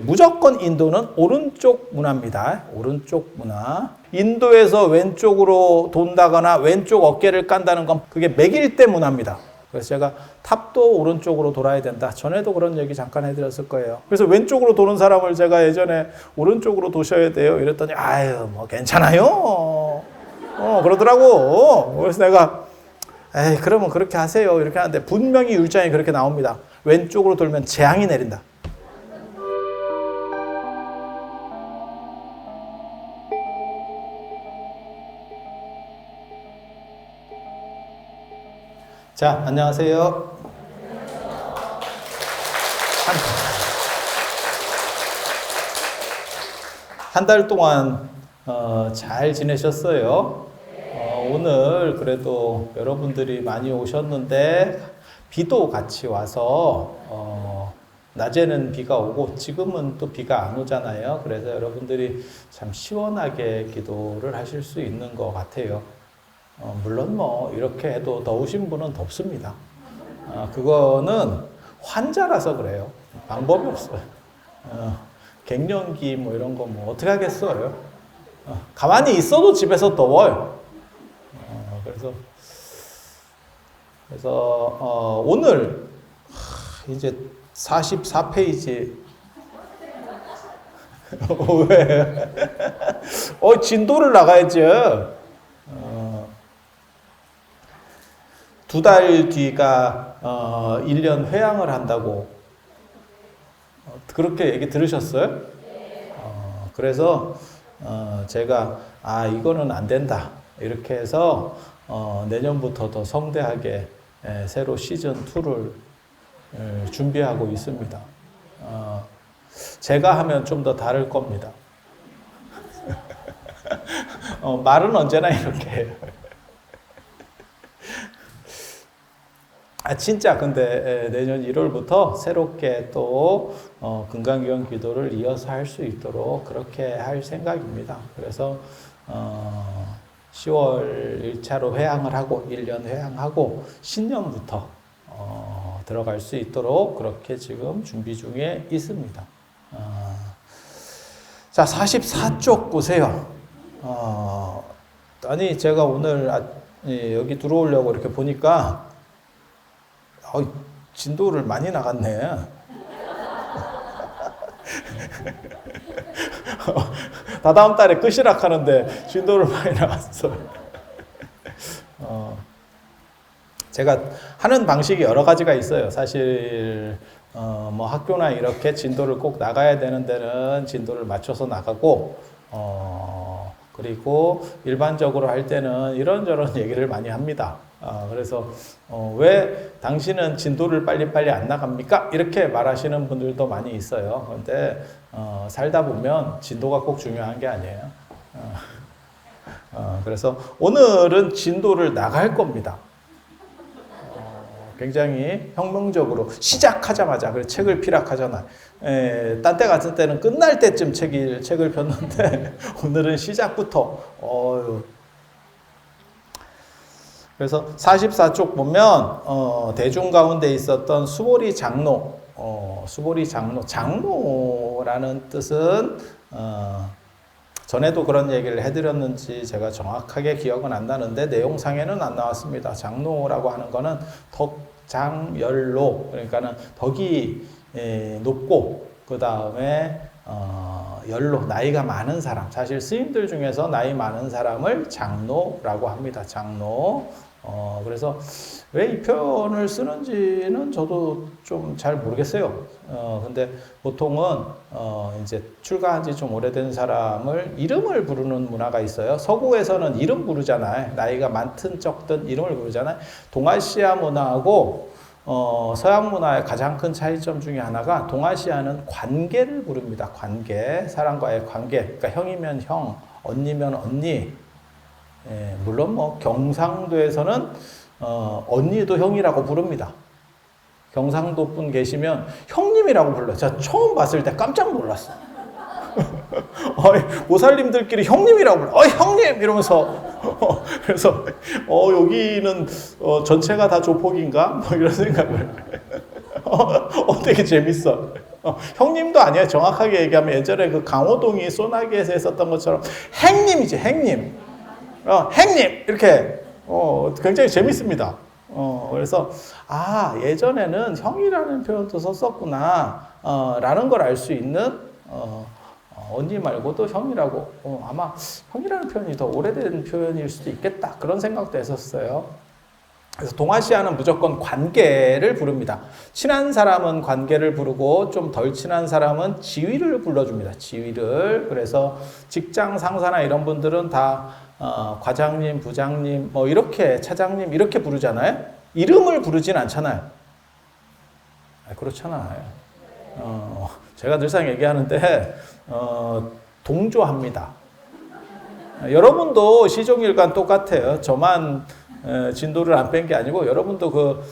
무조건 인도는 오른쪽 문화입니다. 오른쪽 문화. 인도에서 왼쪽으로 돈다거나 왼쪽 어깨를 깐다는 건 그게 맥일 때 문화입니다. 그래서 제가 탑도 오른쪽으로 돌아야 된다. 전에도 그런 얘기 잠깐 해드렸을 거예요. 그래서 왼쪽으로 도는 사람을 제가 예전에 오른쪽으로 도셔야 돼요. 이랬더니 아유 뭐 괜찮아요. 그러더라고. 그래서 내가 에이 그러면 그렇게 하세요. 이렇게 하는데 분명히 율장이 그렇게 나옵니다. 왼쪽으로 돌면 재앙이 내린다. 자, 안녕하세요. 한 달 동안 잘 지내셨어요? 오늘 그래도 여러분들이 많이 오셨는데 비도 같이 와서 낮에는 비가 오고 지금은 또 비가 안 오잖아요. 그래서 여러분들이 참 시원하게 기도를 하실 수 있는 것 같아요. 물론 뭐 이렇게 해도 더우신 분은 덥습니다. 그거는 환자라서 그래요. 방법이 없어요. 갱년기 뭐 이런 거 뭐 어떻게 하겠어요. 가만히 있어도 집에서 더워요. 그래서 오늘 이제 44페이지 왜? 진도를 나가야죠. 2달 뒤가 1년 회양을 한다고 그렇게 얘기 들으셨어요? 그래서 제가 이거는 안 된다 이렇게 해서 내년부터 더 성대하게 새로 시즌2를 준비하고 있습니다. 제가 하면 좀 더 다를 겁니다. 말은 언제나 이렇게 해요. 진짜 근데 내년 1월부터 새롭게 또 금강기원 기도를 이어서 할 수 있도록 그렇게 할 생각입니다. 그래서 10월 1차로 회양을 하고 1년 회양하고 신년부터 들어갈 수 있도록 그렇게 지금 준비 중에 있습니다. 자, 44쪽 보세요. 아니 제가 오늘 여기 들어오려고 이렇게 보니까 진도를 많이 나갔네. 다다음 달에 끝이락 하는데 진도를 많이 나갔어. 제가 하는 방식이 여러 가지가 있어요. 사실 뭐 학교나 이렇게 진도를 꼭 나가야 되는 데는 진도를 맞춰서 나가고 그리고 일반적으로 할 때는 이런저런 얘기를 많이 합니다. 그래서 왜 당신은 진도를 빨리빨리 안 나갑니까? 이렇게 말하시는 분들도 많이 있어요. 그런데 살다 보면 진도가 꼭 중요한 게 아니에요. 그래서 오늘은 진도를 나갈 겁니다. 굉장히 혁명적으로 시작하자마자 그래서 책을 피락하잖아. 딴 때 같은 때는 끝날 때쯤 책을 폈는데 오늘은 시작부터 그래서 44쪽 보면 대중 가운데 있었던 수보리 장로, 장로라는 뜻은 전에도 그런 얘기를 해드렸는지 제가 정확하게 기억은 안 나는데 내용상에는 안 나왔습니다. 장로라고 하는 거는 덕장열로, 그러니까는 덕이 높고 그 다음에 연로, 나이가 많은 사람, 사실 스님들 중에서 나이 많은 사람을 장로라고 합니다. 장로. 그래서 왜 이 표현을 쓰는지는 저도 좀 잘 모르겠어요. 근데 보통은 이제 출가한 지 좀 오래된 사람을 이름을 부르는 문화가 있어요. 서구에서는 이름 부르잖아요. 나이가 많든 적든 이름을 부르잖아요. 동아시아 문화하고 서양 문화의 가장 큰 차이점 중에 하나가 동아시아는 관계를 부릅니다. 관계, 사람과의 관계. 그러니까 형이면 형, 언니면 언니. 물론 뭐 경상도에서는 언니도 형이라고 부릅니다. 경상도 분 계시면 형님이라고 불러요. 제가 처음 봤을 때 깜짝 놀랐어요. 보살님들끼리 형님이라고 불러. 형님! 이러면서. 그래서, 여기는, 전체가 다 조폭인가? 뭐 이런 생각을. 되게 재밌어. 형님도 아니에요. 정확하게 얘기하면 예전에 그 강호동이 소나기에서 했었던 것처럼 행님이지, 행님. 행님! 이렇게, 굉장히 재밌습니다. 그래서, 예전에는 형이라는 표현도 썼었구나, 라는 걸 알 수 있는, 언니 말고도 형이라고, 아마 형이라는 표현이 더 오래된 표현일 수도 있겠다. 그런 생각도 했었어요. 그래서 동아시아는 무조건 관계를 부릅니다. 친한 사람은 관계를 부르고 좀 덜 친한 사람은 지위를 불러줍니다. 지위를. 그래서 직장 상사나 이런 분들은 다 과장님, 부장님, 뭐 이렇게 차장님 이렇게 부르잖아요. 이름을 부르진 않잖아요. 그렇잖아요. 제가 늘상 얘기하는데 동조합니다. 여러분도 시종일관 똑같아요. 저만 진도를 안 뺀 게 아니고 여러분도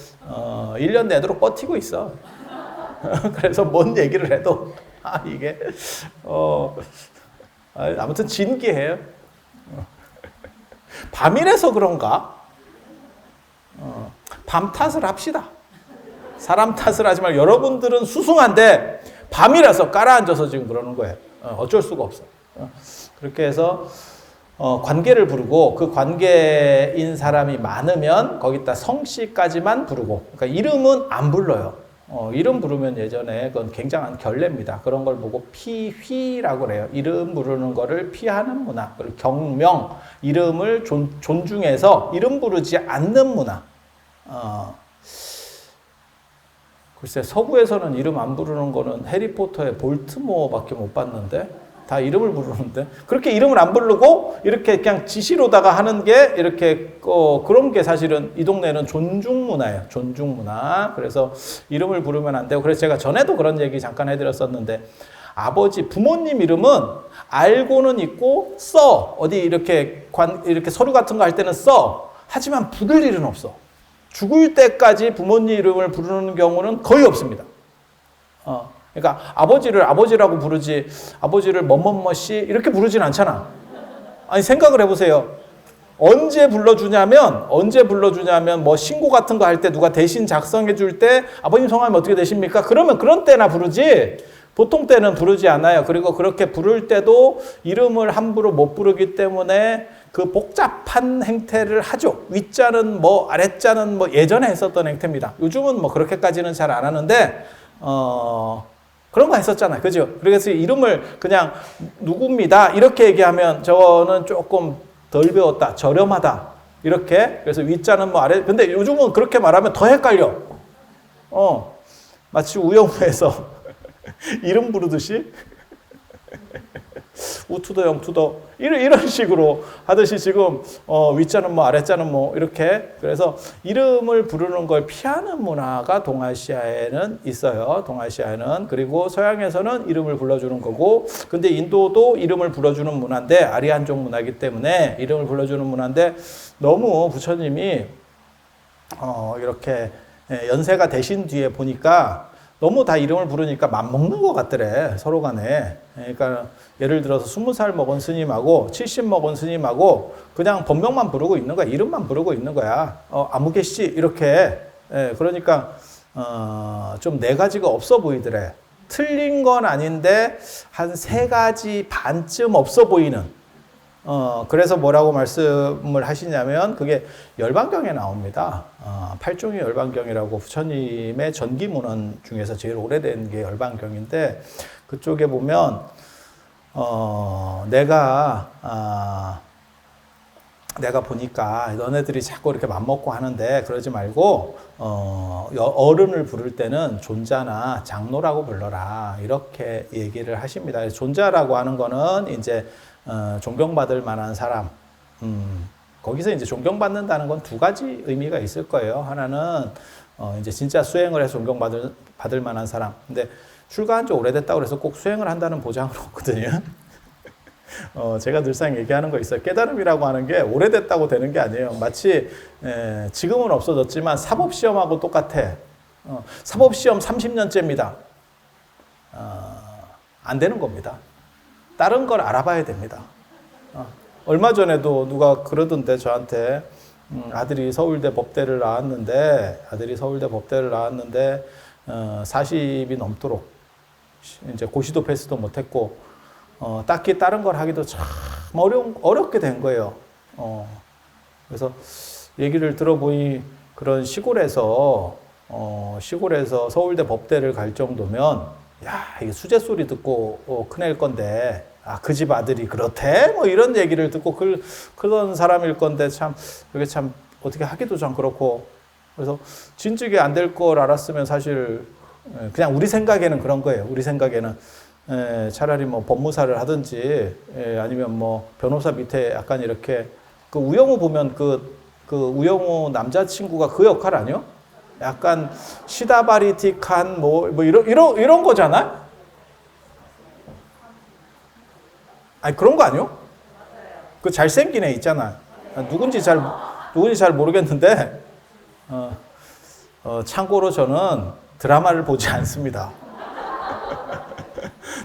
1년 내도록 버티고 있어. 그래서 뭔 얘기를 해도 이게 아무튼 진기해요. 밤이라서 그런가? 밤 탓을 합시다. 사람 탓을 하지 말고 여러분들은 수승한데 밤이라서 깔아앉아서 지금 그러는 거예요. 어쩔 수가 없어. 그렇게 해서 관계를 부르고 그 관계인 사람이 많으면 거기다 성씨까지만 부르고, 그러니까 이름은 안 불러요. 이름 부르면 예전에 그건 굉장한 결례입니다. 그런 걸 보고 피휘라고 그래요. 이름 부르는 거를 피하는 문화. 그리고 경명, 이름을 존중해서 이름 부르지 않는 문화. 글쎄 서구에서는 이름 안 부르는 거는 해리포터의 볼트모어밖에 못 봤는데 다 이름을 부르는데 그렇게 이름을 안 부르고 이렇게 그냥 지시로다가 하는 게 이렇게 그런 게 사실은 이 동네는 존중 문화예요. 존중 문화. 그래서 이름을 부르면 안 되고 그래서 제가 전에도 그런 얘기 잠깐 해드렸었는데 아버지 부모님 이름은 알고는 있고 써 어디 이렇게 이렇게 서류 같은 거 할 때는 써 하지만 부를 일은 없어. 죽을 때까지 부모님 이름을 부르는 경우는 거의 없습니다. 그러니까 아버지를 아버지라고 부르지 아버지를 뭐뭐뭐씨 이렇게 부르진 않잖아. 아니 생각을 해보세요. 언제 불러주냐면 뭐 신고 같은 거 할 때 누가 대신 작성해 줄 때 아버님 성함이 어떻게 되십니까? 그러면 그런 때나 부르지 보통 때는 부르지 않아요. 그리고 그렇게 부를 때도 이름을 함부로 못 부르기 때문에 그 복잡한 행태를 하죠. 윗자는 뭐 아랫자는 뭐 예전에 했었던 행태입니다. 요즘은 뭐 그렇게까지는 잘 안 하는데 그런 거 했었잖아요. 그죠? 그래서 이름을 그냥 누구입니다. 이렇게 얘기하면 저는 조금 덜 배웠다. 저렴하다. 이렇게. 그래서 윗자는 뭐 아래. 근데 요즘은 그렇게 말하면 더 헷갈려. 마치 우영우에서 이름 부르듯이 우투더 영투더 이런 식으로 하듯이 지금 윗자는 뭐 아랫자는 뭐 이렇게 그래서 이름을 부르는 걸 피하는 문화가 동아시아에는 있어요. 동아시아에는. 그리고 서양에서는 이름을 불러주는 거고 근데 인도도 이름을 불러주는 문화인데 아리안족 문화이기 때문에 이름을 불러주는 문화인데 너무 부처님이 이렇게 연세가 되신 뒤에 보니까 너무 다 이름을 부르니까 맘먹는 것 같더래, 서로 간에. 그러니까 예를 들어서 20살 먹은 스님하고 70 먹은 스님하고 그냥 본명만 부르고 있는 거야. 이름만 부르고 있는 거야. 아무개씨 이렇게. 그러니까 좀 네 가지가 없어 보이더래. 틀린 건 아닌데 한 세 가지 반쯤 없어 보이는. 그래서 뭐라고 말씀을 하시냐면 그게 열반경에 나옵니다. 8종의 열반경이라고 부처님의 전기문헌 중에서 제일 오래된 게 열반경인데 그쪽에 보면 내가 보니까 너네들이 자꾸 이렇게 맘먹고 하는데 그러지 말고 어른을 부를 때는 존자나 장로라고 불러라 이렇게 얘기를 하십니다. 존자라고 하는 거는 이제 존경받을 만한 사람. 거기서 이제 존경받는다는 건 두 가지 의미가 있을 거예요. 하나는 이제 진짜 수행을 해서 존경받을 만한 사람. 근데 출가한 지 오래됐다고 해서 꼭 수행을 한다는 보장은 없거든요. 제가 늘상 얘기하는 거 있어요. 깨달음이라고 하는 게 오래됐다고 되는 게 아니에요. 마치 지금은 없어졌지만 사법시험하고 똑같아. 사법시험 30년째입니다. 안 되는 겁니다. 다른 걸 알아봐야 됩니다. 얼마 전에도 누가 그러던데 저한테 아들이 서울대 법대를 나왔는데 40이 넘도록 이제 고시도 패스도 못했고, 딱히 다른 걸 하기도 참 어렵게 된 거예요. 그래서 얘기를 들어보니 그런 시골에서 서울대 법대를 갈 정도면, 야, 이게 수제 소리 듣고 큰애일 건데, 그 집 아들이 그렇대? 뭐 이런 얘기를 듣고 그런 사람일 건데, 참, 그게 참 어떻게 하기도 좀 그렇고, 그래서 진즉에 안 될 걸 알았으면 사실, 그냥 우리 생각에는 그런 거예요. 우리 생각에는. 차라리 뭐 법무사를 하든지, 아니면 뭐 변호사 밑에 약간 이렇게, 그 우영우 보면 그 우영우 남자친구가 그 역할 아니요? 약간 시다바리틱한 뭐 이런 거잖아? 아니, 그런 거 아니요? 그 잘생긴 애 있잖아. 누군지 잘 모르겠는데, 참고로 저는 드라마를 보지 않습니다.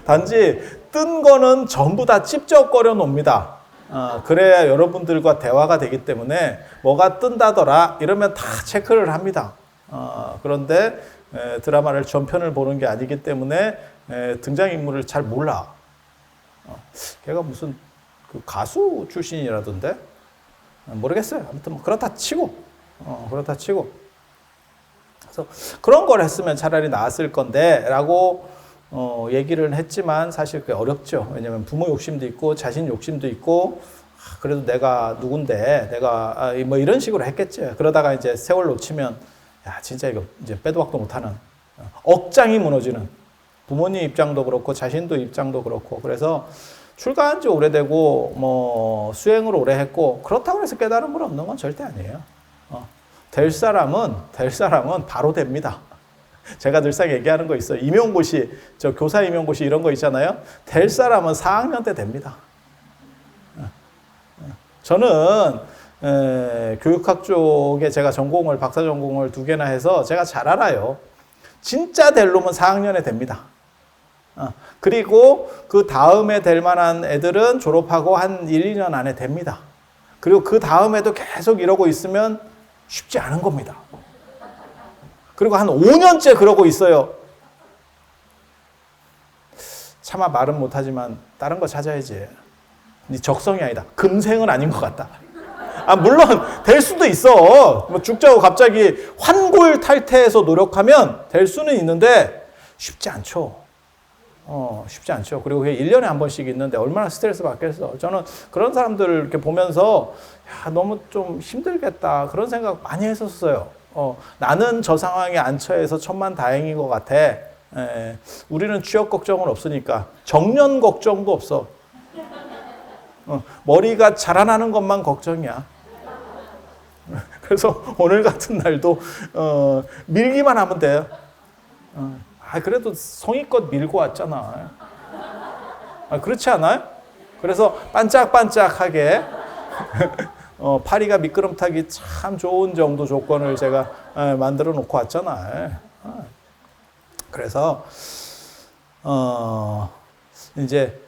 단지 뜬 거는 전부 다 찝쩍거려 놓습니다. 그래야 여러분들과 대화가 되기 때문에 뭐가 뜬다더라 이러면 다 체크를 합니다. 그런데 드라마를 전편을 보는 게 아니기 때문에 등장인물을 잘 몰라. 걔가 무슨 그 가수 출신이라던데? 모르겠어요. 아무튼 뭐 그렇다 치고. 그래서 그런 걸 했으면 차라리 나았을 건데 라고 얘기를 했지만 사실 그게 어렵죠. 왜냐면 부모 욕심도 있고 자신 욕심도 있고, 그래도 내가 누군데 내가 뭐 이런 식으로 했겠지. 그러다가 이제 세월 놓치면 야, 진짜 이거 이제 빼도 박도 못하는, 억장이 무너지는, 부모님 입장도 그렇고 자신도 입장도 그렇고. 그래서 출가한 지 오래되고 뭐 수행을 오래 했고 그렇다고 해서 깨달음을 얻는 건 절대 아니에요. 될 사람은 바로 됩니다. 제가 늘상 얘기하는 거 있어요. 임용고시, 저 교사 임용고시 이런 거 있잖아요. 될 사람은 4학년 때 됩니다. 저는 교육학 쪽에 제가 박사 전공을 2개나 해서 제가 잘 알아요. 진짜 될 놈은 4학년에 됩니다. 그리고 그 다음에 될 만한 애들은 졸업하고 한 1, 2년 안에 됩니다. 그리고 그 다음에도 계속 이러고 있으면 쉽지 않은 겁니다. 그리고 한 5년째 그러고 있어요. 차마 말은 못하지만 다른 거 찾아야지. 네 적성이 아니다. 금생은 아닌 것 같다. 물론 될 수도 있어. 뭐 죽자고 갑자기 환골탈태해서 노력하면 될 수는 있는데 쉽지 않죠. 쉽지 않죠. 그리고 그게 1년에 한 번씩 있는데 얼마나 스트레스 받겠어. 저는 그런 사람들을 이렇게 보면서 야, 너무 좀 힘들겠다. 그런 생각 많이 했었어요. 나는 저 상황에 안 처해서 천만다행인 것 같아. 우리는 취업 걱정은 없으니까. 정년 걱정도 없어. 머리가 자라나는 것만 걱정이야. 그래서 오늘 같은 날도 밀기만 하면 돼요. 그래도 성의껏 밀고 왔잖아. 그렇지 않아요? 그래서 반짝반짝하게 파리가 미끄럼 타기 참 좋은 정도 조건을 제가 만들어 놓고 왔잖아요. 그래서 이제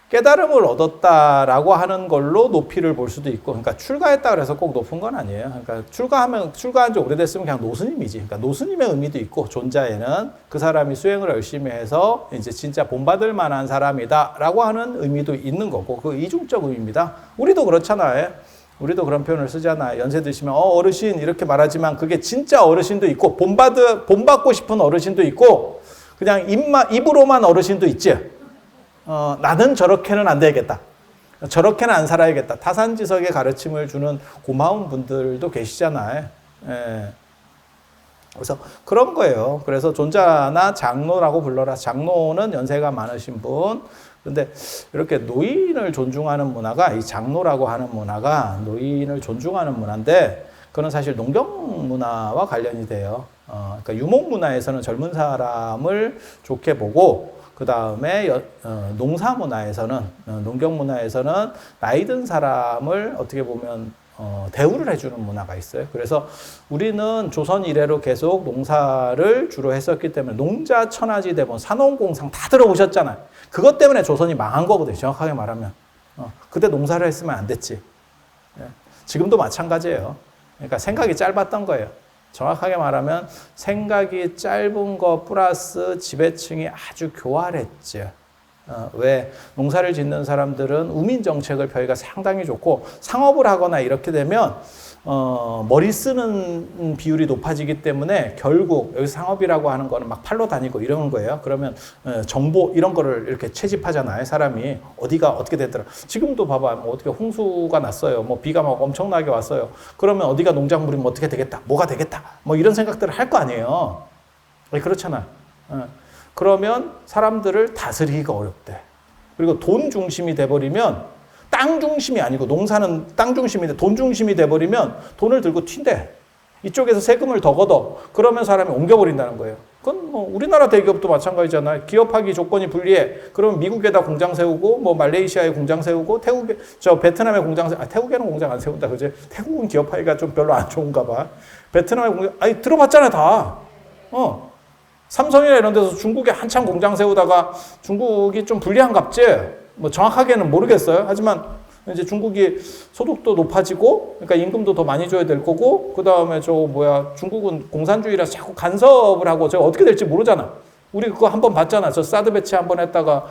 깨달음을 얻었다라고 하는 걸로 높이를 볼 수도 있고, 그러니까 출가했다 그래서 꼭 높은 건 아니에요. 그러니까 출가한 지 오래됐으면 그냥 노스님이지. 그러니까 노스님의 의미도 있고, 존자에는 그 사람이 수행을 열심히 해서 이제 진짜 본받을 만한 사람이다라고 하는 의미도 있는 거고, 그 이중적 의미입니다. 우리도 그렇잖아요. 우리도 그런 표현을 쓰잖아요. 연세 드시면 어르신 이렇게 말하지만 그게 진짜 어르신도 있고, 본받고 싶은 어르신도 있고, 그냥 입으로만 어르신도 있지. 나는 저렇게는 안 되겠다. 저렇게는 안 살아야겠다. 타산지석의 가르침을 주는 고마운 분들도 계시잖아요. 그래서 그런 거예요. 그래서 존자나 장로라고 불러라. 장로는 연세가 많으신 분. 그런데 이렇게 노인을 존중하는 문화가, 이 장로라고 하는 문화가 노인을 존중하는 문화인데, 그건 사실 농경 문화와 관련이 돼요. 그러니까 유목 문화에서는 젊은 사람을 좋게 보고, 그 다음에 농사 문화에서는, 농경 문화에서는 나이 든 사람을 어떻게 보면 대우를 해주는 문화가 있어요. 그래서 우리는 조선 이래로 계속 농사를 주로 했었기 때문에 농자 천하지 대본 산업공상 다 들어보셨잖아요. 그것 때문에 조선이 망한 거거든요. 정확하게 말하면. 그때 농사를 했으면 안 됐지. 지금도 마찬가지예요. 그러니까 생각이 짧았던 거예요. 정확하게 말하면 생각이 짧은 거 플러스 지배층이 아주 교활했죠. 왜 농사를 짓는 사람들은 우민 정책을 펴기가 상당히 좋고 상업을 하거나 이렇게 되면 머리 쓰는 비율이 높아지기 때문에 결국 여기 상업이라고 하는 거는 막 팔로 다니고 이런 거예요. 그러면 정보 이런 거를 이렇게 채집하잖아요. 사람이 어디가 어떻게 되더라. 지금도 봐봐. 뭐 어떻게 홍수가 났어요. 뭐 비가 막 엄청나게 왔어요. 그러면 어디가 농작물이 뭐 어떻게 되겠다. 뭐가 되겠다. 뭐 이런 생각들을 할 거 아니에요. 그렇잖아. 그러면 사람들을 다스리기가 어렵대. 그리고 돈 중심이 돼버리면 땅 중심이 아니고 농사는 땅 중심인데 돈 중심이 돼버리면 돈을 들고 튄대. 이쪽에서 세금을 더 걷어. 그러면 사람이 옮겨버린다는 거예요. 그건 뭐 우리나라 대기업도 마찬가지잖아요. 기업하기 조건이 불리해. 그러면 미국에다 공장 세우고 뭐 말레이시아에 공장 세우고 태국에 베트남에 공장 태국에는 공장 안 세운다 그지? 태국은 기업하기가 좀 별로 안 좋은가 봐. 베트남에 공장 들어봤잖아 다. 삼성이나 이런 데서 중국에 한참 공장 세우다가 중국이 좀 불리한갑지? 뭐 정확하게는 모르겠어요. 하지만 이제 중국이 소득도 높아지고, 그러니까 임금도 더 많이 줘야 될 거고, 그 다음에 중국은 공산주의라 자꾸 간섭을 하고, 제가 어떻게 될지 모르잖아. 우리 그거 한번 봤잖아. 저 사드 배치 한번 했다가,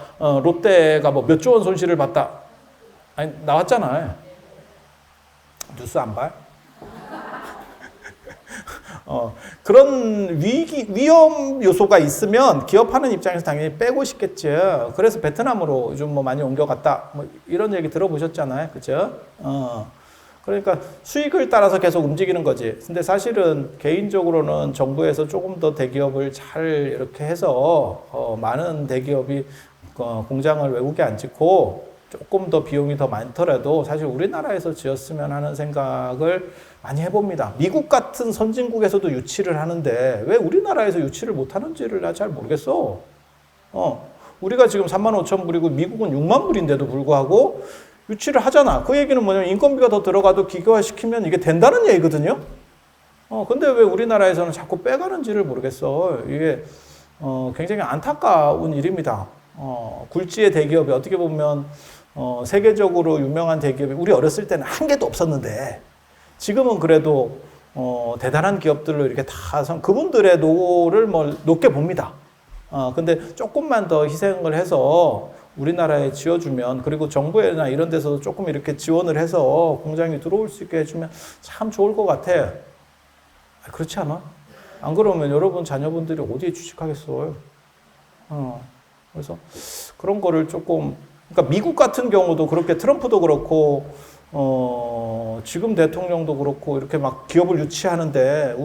롯데가 뭐 몇 조 원 손실을 봤다. 아니, 나왔잖아. 뉴스 안 봐? 그런 위험 요소가 있으면 기업하는 입장에서 당연히 빼고 싶겠죠. 그래서 베트남으로 좀 뭐 많이 옮겨갔다. 뭐 이런 얘기 들어보셨잖아요. 그죠? 그러니까 수익을 따라서 계속 움직이는 거지. 근데 사실은 개인적으로는 정부에서 조금 더 대기업을 잘 이렇게 해서, 많은 대기업이 공장을 외국에 안 짓고 조금 더 비용이 더 많더라도 사실 우리나라에서 지었으면 하는 생각을 많이 해봅니다. 미국 같은 선진국에서도 유치를 하는데 왜 우리나라에서 유치를 못하는지를 나 잘 모르겠어. 우리가 지금 35,000불이고 미국은 6만 불인데도 불구하고 유치를 하잖아. 그 얘기는 뭐냐면 인건비가 더 들어가도 기계화시키면 이게 된다는 얘기거든요. 근데 왜 우리나라에서는 자꾸 빼가는지를 모르겠어. 이게 굉장히 안타까운 일입니다. 굴지의 대기업이 어떻게 보면 세계적으로 유명한 대기업이 우리 어렸을 때는 한 개도 없었는데 지금은 그래도 대단한 기업들로 이렇게 그분들의 노를 높게 봅니다. 근데 조금만 더 희생을 해서 우리나라에 지어주면, 그리고 정부나 이런 데서도 조금 이렇게 지원을 해서 공장이 들어올 수 있게 해주면 참 좋을 것 같아. 그렇지 않아? 안 그러면 여러분 자녀분들이 어디에 취직하겠어요? 그래서 그런 거를 조금, 그러니까 미국 같은 경우도 그렇게 트럼프도 그렇고, 지금 대통령도 그렇고 이렇게 막 기업을 유치하는데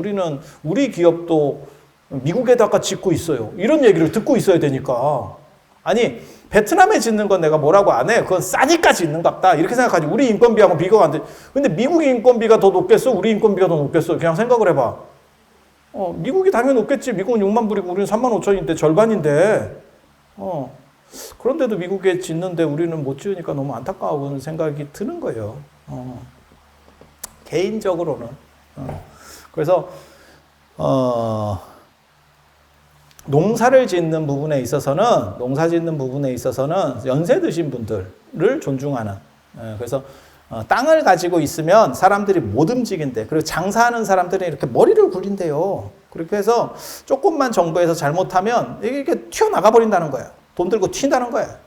우리 기업도 미국에다가 짓고 있어요. 이런 얘기를 듣고 있어야 되니까. 아니, 베트남에 짓는 건 내가 뭐라고 안 해. 그건 싸니까 짓는 갑다. 이렇게 생각하지. 우리 인건비하고 비교가 안 돼. 근데 미국 인건비가 더 높겠어? 우리 인건비가 더 높겠어? 그냥 생각을 해봐. 미국이 당연히 높겠지. 미국은 6만 불이고 우리는 3만 5천인데 절반인데. 그런데도 미국에 짓는데 우리는 못 지으니까 너무 안타까운 생각이 드는 거예요. 개인적으로는. 그래서, 농사 짓는 부분에 있어서는 연세 드신 분들을 존중하는. 그래서 땅을 가지고 있으면 사람들이 못 움직인대. 그리고 장사하는 사람들은 이렇게 머리를 굴린대요. 그렇게 해서 조금만 정부에서 잘못하면 이게 튀어나가 버린다는 거야. 돈 들고 튄다는 거야.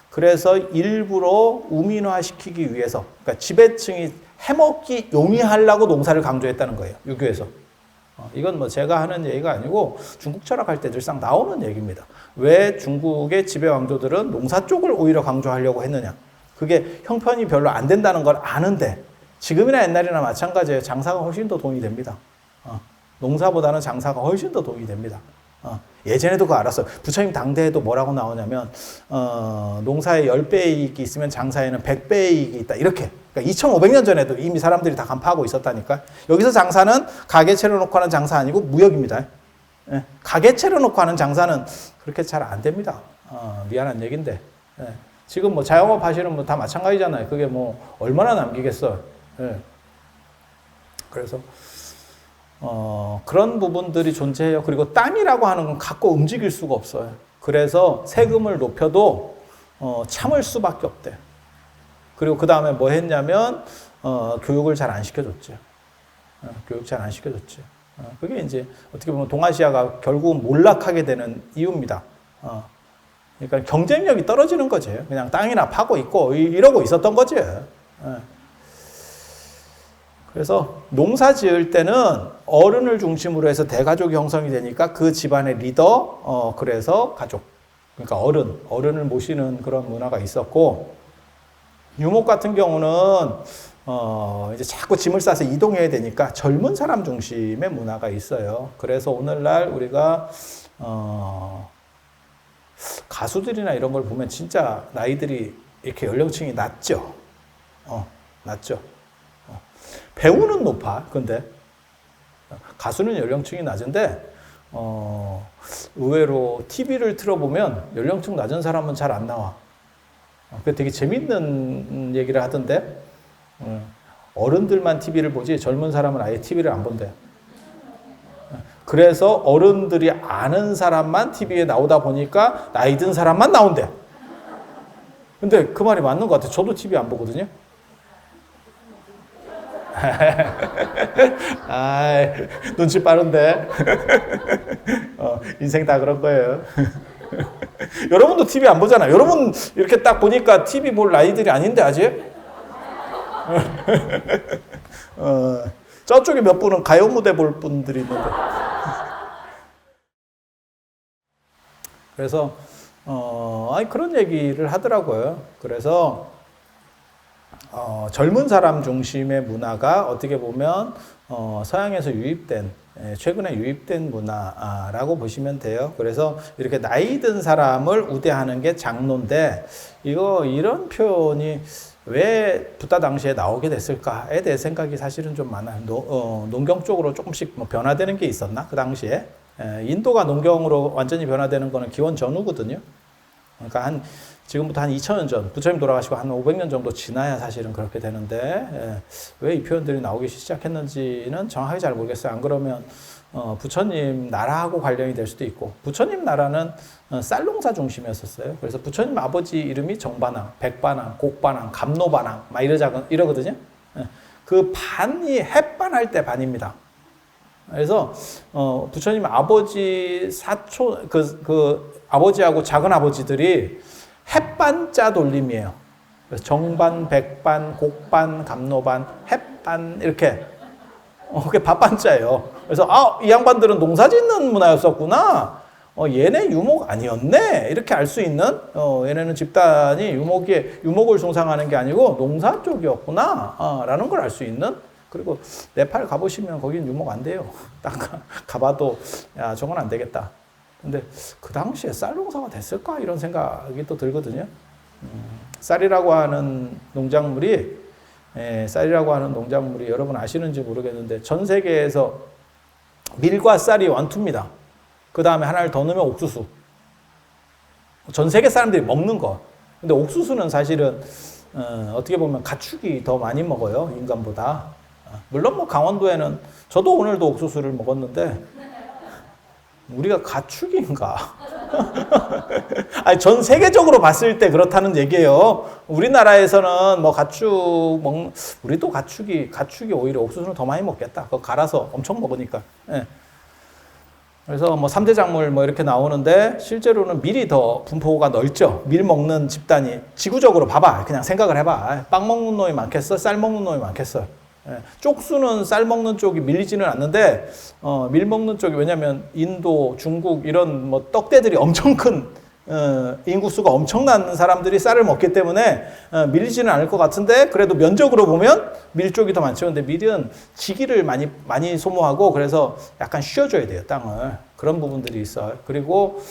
그래서 일부러 우민화시키기 위해서, 그러니까 지배층이 해먹기 용이하려고 농사를 강조했다는 거예요. 유교에서. 이건 뭐 제가 하는 얘기가 아니고 중국 철학할 때 늘상 나오는 얘기입니다. 왜 중국의 지배 왕조들은 농사 쪽을 오히려 강조하려고 했느냐. 그게 형편이 별로 안 된다는 걸 아는데 지금이나 옛날이나 마찬가지예요. 장사가 훨씬 더 돈이 됩니다. 농사보다는 장사가 훨씬 더 돈이 됩니다. 예전에도 그거 알았어요. 부처님 당대에도 뭐라고 나오냐면 농사에 10배의 이익이 있으면 장사에는 100배의 이익이 있다. 이렇게. 그러니까 2500년 전에도 이미 사람들이 다 간파하고 있었다니까. 여기서 장사는 가게 차려놓고 하는 장사 아니고 무역입니다. 가게 차려놓고 하는 장사는 그렇게 잘 안 됩니다. 미안한 얘기인데. 지금 뭐 자영업 하시는 분 다 마찬가지잖아요. 그게 뭐 얼마나 남기겠어요. 그래서 그런 부분들이 존재해요. 그리고 땅이라고 하는 건 갖고 움직일 수가 없어요. 그래서 세금을 높여도 참을 수밖에 없대. 그리고 그 다음에 뭐 했냐면 교육을 잘 안 시켜줬죠. 교육 잘 안 시켜줬지. 그게 이제 어떻게 보면 동아시아가 결국은 몰락하게 되는 이유입니다. 그러니까 경쟁력이 떨어지는 거지. 그냥 땅이나 파고 있고 이러고 있었던 거지. 그래서 농사 지을 때는 어른을 중심으로 해서 대가족이 형성이 되니까 그 집안의 리더, 그래서 가족. 그러니까 어른을 모시는 그런 문화가 있었고, 유목 같은 경우는 이제 자꾸 짐을 싸서 이동해야 되니까 젊은 사람 중심의 문화가 있어요. 그래서 오늘날 우리가 가수들이나 이런 걸 보면 진짜 나이들이 이렇게 연령층이 낮죠. 낮죠. 배우는 높아. 근데 가수는 연령층이 낮은데 의외로 TV를 틀어보면 연령층 낮은 사람은 잘 안 나와. 그 되게 재밌는 얘기를 하던데, 어른들만 TV를 보지 젊은 사람은 아예 TV를 안 본대. 그래서 어른들이 아는 사람만 TV에 나오다 보니까 나이 든 사람만 나온대. 근데 그 말이 맞는 것 같아. 저도 TV 안 보거든요. 아, 눈치 빠른데. 인생 다 그런 거예요. 여러분도 TV 안 보잖아요. 여러분 이렇게 딱 보니까 TV 볼 나이들이 아닌데 아직? 저쪽에 몇 분은 가요 무대 볼 분들이 있는데. 그래서 그런 얘기를 하더라고요. 그래서 젊은 사람 중심의 문화가 어떻게 보면 서양에서 최근에 유입된 문화라고 보시면 돼요. 그래서 이렇게 나이 든 사람을 우대하는 게 장로인데, 이런 표현이 왜 부다 당시에 나오게 됐을까에 대해 생각이 사실은 좀 많아요. 농경 쪽으로 조금씩 변화되는 게 있었나? 그 당시에. 인도가 농경으로 완전히 변화되는 거는 기원 전후거든요. 그러니까 지금부터 한 2000년 전, 부처님 돌아가시고 한 500년 정도 지나야 사실은 그렇게 되는데, 왜 이 표현들이 나오기 시작했는지는 정확하게 잘 모르겠어요. 안 그러면 부처님 나라하고 관련이 될 수도 있고, 부처님 나라는 쌀농사 중심이었었어요. 그래서 부처님 아버지 이름이 정반항, 백반항, 곡반항, 감노반항 막 이러거든요. 그 반이 햇반할 때 반입니다. 그래서 부처님 아버지 사촌 그 아버지하고 작은 아버지들이 햇반자 돌림이에요. 그래서 정반, 백반, 곡반, 감노반, 햇반 이렇게 그게 밥반자예요. 그래서 이 양반들은 농사 짓는 문화였었구나. 얘네 유목 아니었네. 이렇게 알 수 있는 얘네는 집단이 유목을 숭상하는 게 아니고 농사 쪽이었구나. 라는 걸 알 수 있는. 그리고 네팔 가보시면 거긴 유목 안 돼요. 딱 가봐도 야 저건 안 되겠다. 근데 그 당시에 쌀 농사가 됐을까? 이런 생각이 또 들거든요. 쌀이라고 하는 농작물이 여러분 아시는지 모르겠는데 전 세계에서 밀과 쌀이 원투입니다. 그 다음에 하나를 더 넣으면 옥수수. 전 세계 사람들이 먹는 거. 근데 옥수수는 사실은 어떻게 보면 가축이 더 많이 먹어요. 인간보다. 물론 강원도에는 저도 오늘도 옥수수를 먹었는데 우리가 가축인가? 아니, 전 세계적으로 봤을 때 그렇다는 얘기예요. 우리나라에서는 우리도 가축이 오히려 옥수수는 더 많이 먹겠다. 그거 갈아서 엄청 먹으니까. 예. 그래서 3대 작물 이렇게 나오는데 실제로는 밀이 더 분포가 넓죠. 밀 먹는 집단이 지구적으로 봐봐. 그냥 생각을 해봐. 빵 먹는 놈이 많겠어? 쌀 먹는 놈이 많겠어? 쪽수는 쌀 먹는 쪽이 밀리지는 않는데 밀 먹는 쪽이 왜냐하면 인도, 중국 이런 떡대들이 엄청 큰 인구수가 엄청난 사람들이 쌀을 먹기 때문에 밀리지는 않을 것 같은데 그래도 면적으로 보면 밀 쪽이 더 많죠. 근데 밀은 지기를 많이 소모하고 그래서 약간 쉬어줘야 돼요, 땅을. 그런 부분들이 있어요. 그리고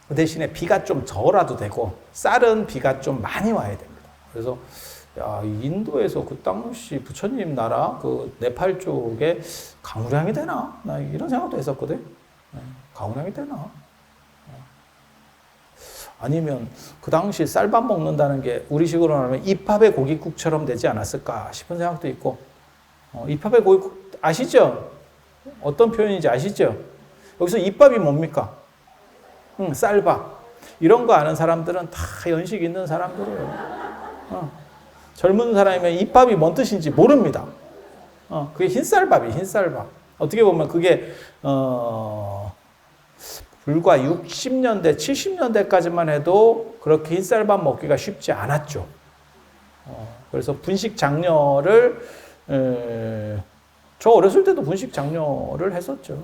그 대신에 비가 좀 덜어도 되고 쌀은 비가 좀 많이 와야 됩니다. 그래서 인도에서 그 당시 부처님 나라 그 네팔 쪽에 강우량이 되나? 나 이런 생각도 했었거든. 강우량이 되나? 아니면 그 당시 쌀밥 먹는다는 게 우리식으로 하면 입밥의 고깃국처럼 되지 않았을까 싶은 생각도 있고. 입밥의 고깃국 아시죠? 어떤 표현인지 아시죠? 여기서 입밥이 뭡니까? 쌀밥. 이런 거 아는 사람들은 다 연식 있는 사람들이에요. 젊은 사람이면 입밥이 뭔 뜻인지 모릅니다. 그게 흰쌀밥이 흰쌀밥. 어떻게 보면 그게 불과 60년대, 70년대까지만 해도 그렇게 흰쌀밥 먹기가 쉽지 않았죠. 그래서 분식 장려를 저 어렸을 때도 분식 장려를 했었죠.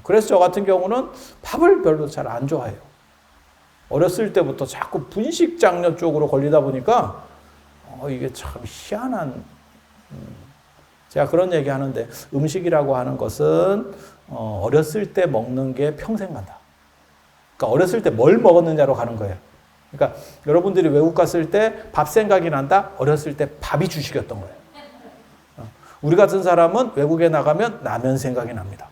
그래서 저 같은 경우는 밥을 별로 잘 안 좋아해요. 어렸을 때부터 자꾸 분식 장려 쪽으로 걸리다 보니까 이게 참 희한한 제가 그런 얘기 하는데 음식이라고 하는 것은 어렸을 때 먹는 게 평생 간다. 그러니까 어렸을 때 뭘 먹었느냐로 가는 거예요. 그러니까 여러분들이 외국 갔을 때 밥 생각이 난다? 어렸을 때 밥이 주식이었던 거예요. 우리 같은 사람은 외국에 나가면 라면 생각이 납니다.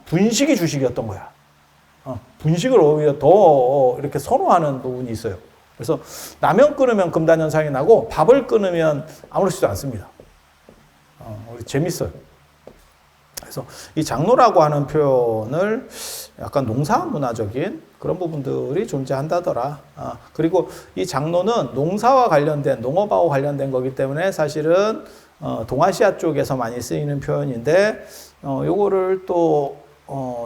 분식이 주식이었던 거야. 분식을 오히려 더 이렇게 선호하는 부분이 있어요. 그래서 라면 끊으면 금단현상이 나고 밥을 끊으면 아무렇지도 않습니다. 재밌어요. 그래서 이 장로라고 하는 표현을 약간 농사 문화적인 그런 부분들이 존재한다더라. 그리고 이 장로는 농사와 관련된, 농업하고 관련된 거기 때문에 사실은 동아시아 쪽에서 많이 쓰이는 표현인데 요거를 또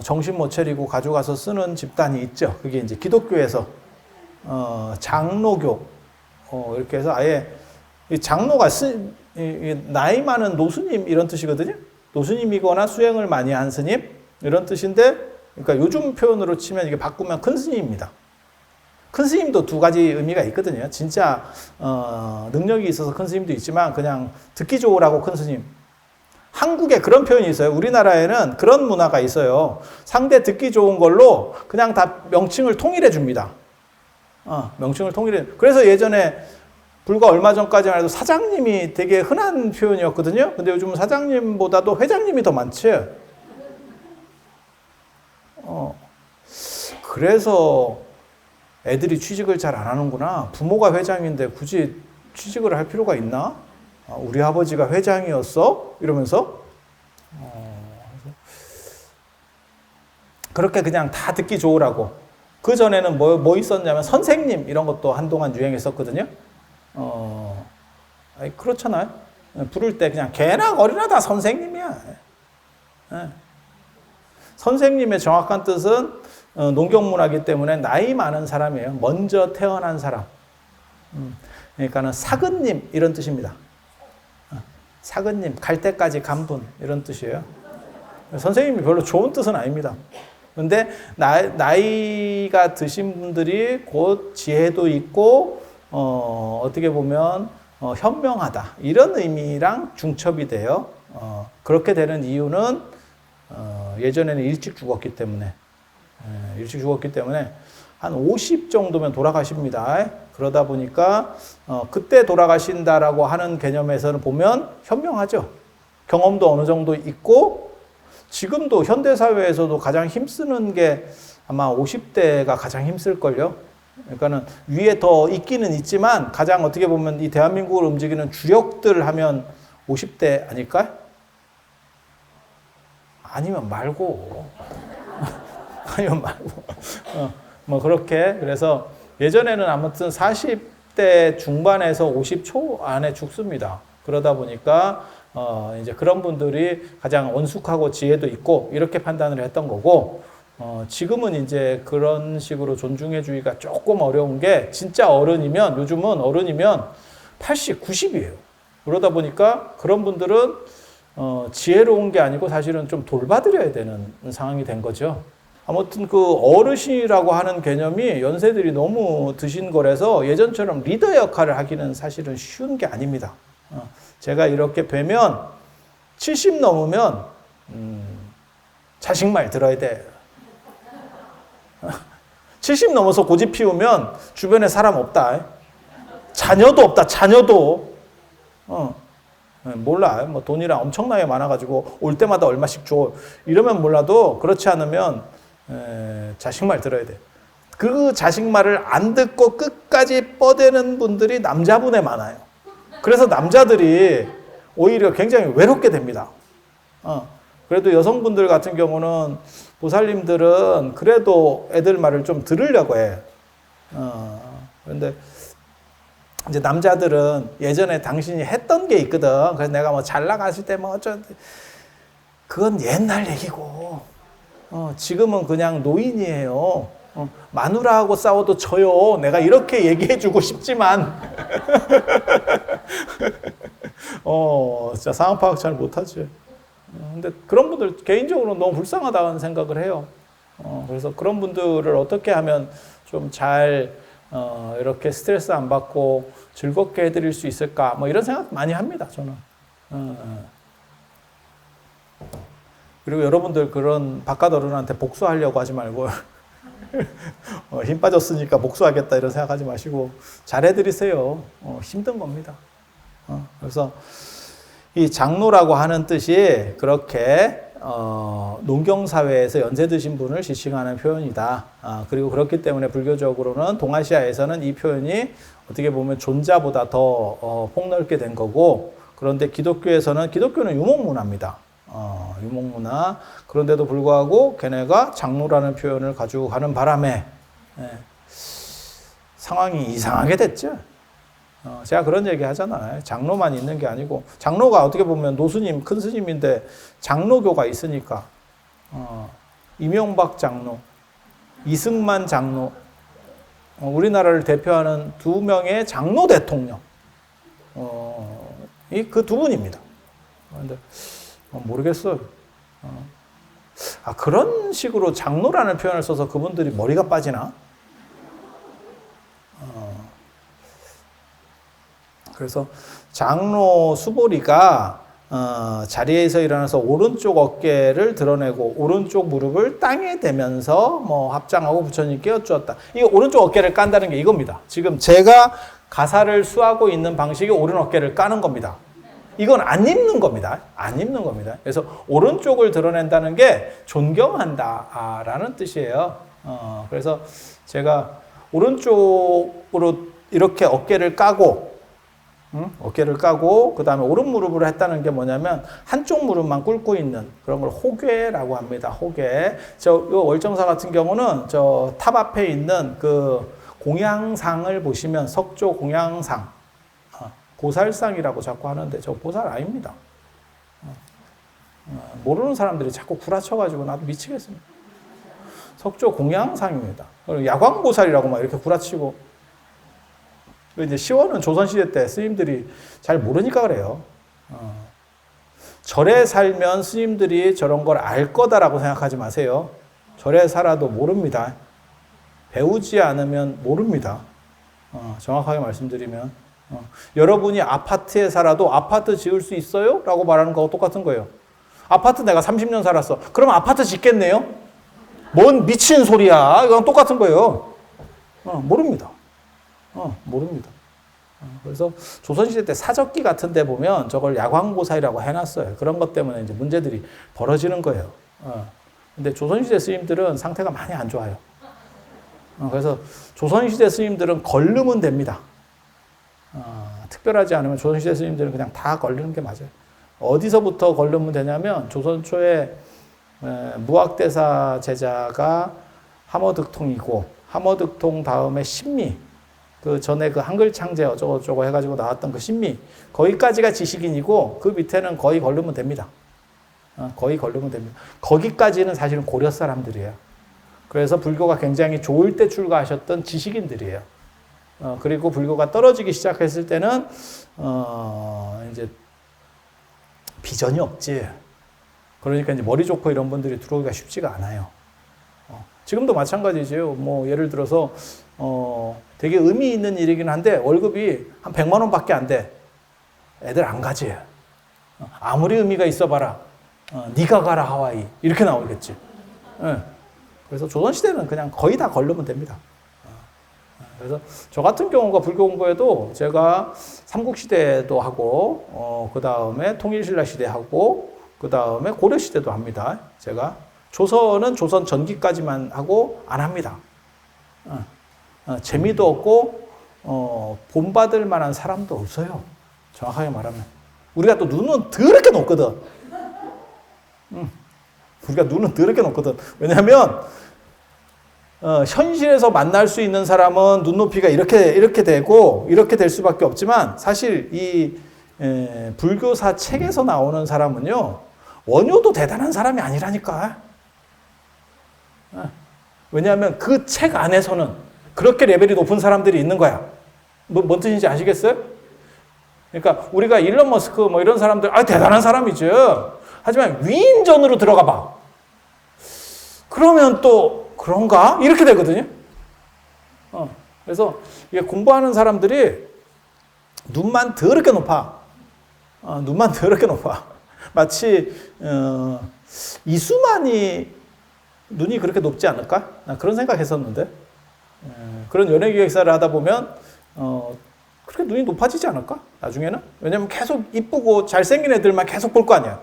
정신 못 차리고 가져가서 쓰는 집단이 있죠. 그게 이제 기독교에서 장로교 이렇게 해서 아예 이 장로가 나이 많은 노수님 이런 뜻이거든요. 노수님이거나 수행을 많이 한 스님 이런 뜻인데, 그러니까 요즘 표현으로 치면 이게 바꾸면 큰 스님입니다. 큰 스님도 두 가지 의미가 있거든요. 진짜 능력이 있어서 큰 스님도 있지만 그냥 듣기 좋으라고 큰 스님. 한국에 그런 표현이 있어요. 우리나라에는 그런 문화가 있어요. 상대 듣기 좋은 걸로 그냥 다 명칭을 통일해 줍니다. 명칭을 통일해. 그래서 예전에 불과 얼마 전까지만 해도 사장님이 되게 흔한 표현이었거든요. 근데 요즘은 사장님보다도 회장님이 더 많죠. 그래서 애들이 취직을 잘 안 하는구나. 부모가 회장인데 굳이 취직을 할 필요가 있나? 우리 아버지가 회장이었어? 이러면서 그렇게 그냥 다 듣기 좋으라고. 그 전에는 뭐 있었냐면 선생님 이런 것도 한동안 유행했었거든요. 그렇잖아요. 부를 때 그냥 개나 거리나 다 선생님이야. 선생님의 정확한 뜻은 농경문화이기 때문에 나이 많은 사람이에요. 먼저 태어난 사람. 그러니까는 사근님 이런 뜻입니다. 사근님, 갈 때까지 간 분 이런 뜻이에요. 선생님이 별로 좋은 뜻은 아닙니다. 근데 나이가 드신 분들이 곧 지혜도 있고 어떻게 보면 현명하다 이런 의미랑 중첩이 돼요. 그렇게 되는 이유는 예전에는 일찍 죽었기 때문에 한 50 정도면 돌아가십니다. 그러다 보니까 그때 돌아가신다라고 하는 개념에서는 보면 현명하죠. 경험도 어느 정도 있고 지금도 현대사회에서도 가장 힘쓰는 게 아마 50대가 가장 힘쓸걸요. 그러니까는 위에 더 있기는 있지만 가장 어떻게 보면 이 대한민국을 움직이는 주력들 하면 50대 아닐까? 아니면 말고. 아니면 말고. 뭐 그렇게. 그래서 예전에는 아무튼 40대 중반에서 50초 안에 죽습니다. 그러다 보니까 이제 그런 분들이 가장 원숙하고 지혜도 있고 이렇게 판단을 했던 거고, 지금은 이제 그런 식으로 존중해 주기가 조금 어려운 게 진짜 어른이면 요즘은 어른이면 80, 90이에요. 그러다 보니까 그런 분들은 지혜로운 게 아니고 사실은 좀 돌봐드려야 되는 상황이 된 거죠. 아무튼 그 어르신이라고 하는 개념이 연세들이 너무 드신 거라서 예전처럼 리더 역할을 하기는 사실은 쉬운 게 아닙니다. 제가 이렇게 뵈면 70 넘으면 자식 말 들어야 돼. 70 넘어서 고집 피우면 주변에 사람 없다. 자녀도 없다. 자녀도. 몰라. 뭐 돈이랑 엄청나게 많아가지고 올 때마다 얼마씩 줘. 이러면 몰라도 그렇지 않으면 자식 말 들어야 돼. 그 자식 말을 안 듣고 끝까지 뻗대는 분들이 남자분에 많아요. 그래서 남자들이 오히려 굉장히 외롭게 됩니다. 그래도 여성분들 같은 경우는 보살님들은 그래도 애들 말을 좀 들으려고 해. 그런데 이제 남자들은 예전에 당신이 했던 게 있거든. 그래서 내가 뭐 잘 나갔을 때 뭐 그건 옛날 얘기고, 지금은 그냥 노인이에요. 마누라하고 싸워도 져요. 내가 이렇게 얘기해주고 싶지만, 진짜 상황 파악 잘 못하지. 근데 그런 분들 개인적으로 너무 불쌍하다는 생각을 해요. 그래서 그런 분들을 어떻게 하면 좀 잘 이렇게 스트레스 안 받고 즐겁게 해드릴 수 있을까? 뭐 이런 생각 많이 합니다, 저는. 그리고 여러분들 그런 바깥 어른한테 복수하려고 하지 말고 힘 빠졌으니까 복수하겠다 이런 생각하지 마시고 잘 해드리세요. 힘든 겁니다. 그래서 이 장로라고 하는 뜻이 그렇게 농경사회에서 연세 드신 분을 지칭하는 표현이다. 그리고 그렇기 때문에 불교적으로는 동아시아에서는 이 표현이 어떻게 보면 존자보다 더 폭넓게 된 거고, 그런데 기독교에서는, 기독교는 유목문화입니다. 유목문화. 그런데도 불구하고 걔네가 장로라는 표현을 가지고 가는 바람에 상황이 이상하게 됐죠. 제가 그런 얘기 하잖아요. 장로만 있는 게 아니고, 장로가 어떻게 보면 노스님, 큰 스님인데 장로교가 있으니까, 이명박 장로, 이승만 장로, 우리나라를 대표하는 두 명의 장로 대통령, 그 두 분입니다. 근데 모르겠어요. 그런 식으로 장로라는 표현을 써서 그분들이 머리가 빠지나? 그래서 장로 수보리가 자리에서 일어나서 오른쪽 어깨를 드러내고 오른쪽 무릎을 땅에 대면서 뭐 합장하고 부처님께 여쭈었다. 이 오른쪽 어깨를 깐다는 게 이겁니다. 지금 제가 가사를 수하고 있는 방식이 오른 어깨를 까는 겁니다. 이건 안 입는 겁니다. 안 입는 겁니다. 그래서 오른쪽을 드러낸다는 게 존경한다라는 뜻이에요. 그래서 제가 오른쪽으로 이렇게 어깨를 까고, 어깨를 까고 그 다음에 오른 무릎으로 했다는 게 뭐냐면 한쪽 무릎만 꿇고 있는 그런 걸 호괴라고 합니다. 호괴. 요 월정사 같은 경우는 저 탑 앞에 있는 그 공양상을 보시면 석조 공양상, 보살상이라고 자꾸 하는데 저 보살 아닙니다. 모르는 사람들이 자꾸 구라쳐가지고 나도 미치겠습니다. 석조 공양상입니다. 야광보살이라고 막 이렇게 구라치고. 이제 시원은 조선시대 때 스님들이 잘 모르니까 그래요. 절에 살면 스님들이 저런 걸 알 거다라고 생각하지 마세요. 절에 살아도 모릅니다. 배우지 않으면 모릅니다. 정확하게 말씀드리면. 여러분이 아파트에 살아도 아파트 지을 수 있어요? 라고 말하는 거하고 똑같은 거예요. 아파트 내가 30년 살았어. 그럼 아파트 짓겠네요? 뭔 미친 소리야. 이건 똑같은 거예요. 모릅니다. 모릅니다. 그래서 조선시대 때 사적기 같은 데 보면 저걸 야광보살이라고 해놨어요. 그런 것 때문에 이제 문제들이 벌어지는 거예요. 근데 조선시대 스님들은 상태가 많이 안 좋아요. 그래서 조선시대 스님들은 걸르면 됩니다. 특별하지 않으면 조선시대 스님들은 그냥 다 걸르는 게 맞아요. 어디서부터 걸르면 되냐면 조선 초에 무학대사 제자가 함어득통이고, 함어득통 다음에 신미, 그 전에 그 한글 창제 어쩌고저쩌고 해가지고 나왔던 그 신미, 거기까지가 지식인이고 그 밑에는 거의 걸르면 됩니다. 거의 걸르면 됩니다. 거기까지는 사실은 고려 사람들이에요. 그래서 불교가 굉장히 좋을 때 출가하셨던 지식인들이에요. 그리고 불교가 떨어지기 시작했을 때는 이제 비전이 없지. 그러니까 이제 머리 좋고 이런 분들이 들어오기가 쉽지가 않아요. 지금도 마찬가지죠. 뭐 예를 들어서 되게 의미 있는 일이긴 한데 월급이 한 100만 원밖에 안 돼. 애들 안 가지. 아무리 의미가 있어봐라. 네가 가라 하와이 이렇게 나오겠지. 그래서 조선시대는 그냥 거의 다 걸르면 됩니다. 그래서 저 같은 경우가 불교 공부에도 제가 삼국시대도 하고 그 다음에 통일신라 시대 하고 그 다음에 고려시대도 합니다. 제가 조선은 조선 전기까지만 하고 안 합니다. 재미도 없고 본받을 만한 사람도 없어요. 정확하게 말하면. 우리가 또 눈은 더럽게 높거든. 우리가 눈은 더럽게 높거든. 왜냐하면 현실에서 만날 수 있는 사람은 눈높이가 이렇게 되고 이렇게 될 수밖에 없지만 사실 이 불교사 책에서 나오는 사람은요 원효도 대단한 사람이 아니라니까. 왜냐하면 그 책 안에서는 그렇게 레벨이 높은 사람들이 있는 거야. 뭔 뜻인지 아시겠어요? 그러니까 우리가 일론 머스크 뭐 이런 사람들 대단한 사람이죠. 하지만 위인전으로 들어가 봐. 그러면 또 그런가? 이렇게 되거든요. 그래서 이게 공부하는 사람들이 눈만 더럽게 높아. 눈만 더럽게 높아. 마치 이수만이 눈이 그렇게 높지 않을까? 나 그런 생각했었는데 그런 연예기획사를 하다 보면 그렇게 눈이 높아지지 않을까? 나중에는? 왜냐면 계속 이쁘고 잘생긴 애들만 계속 볼 거 아니야.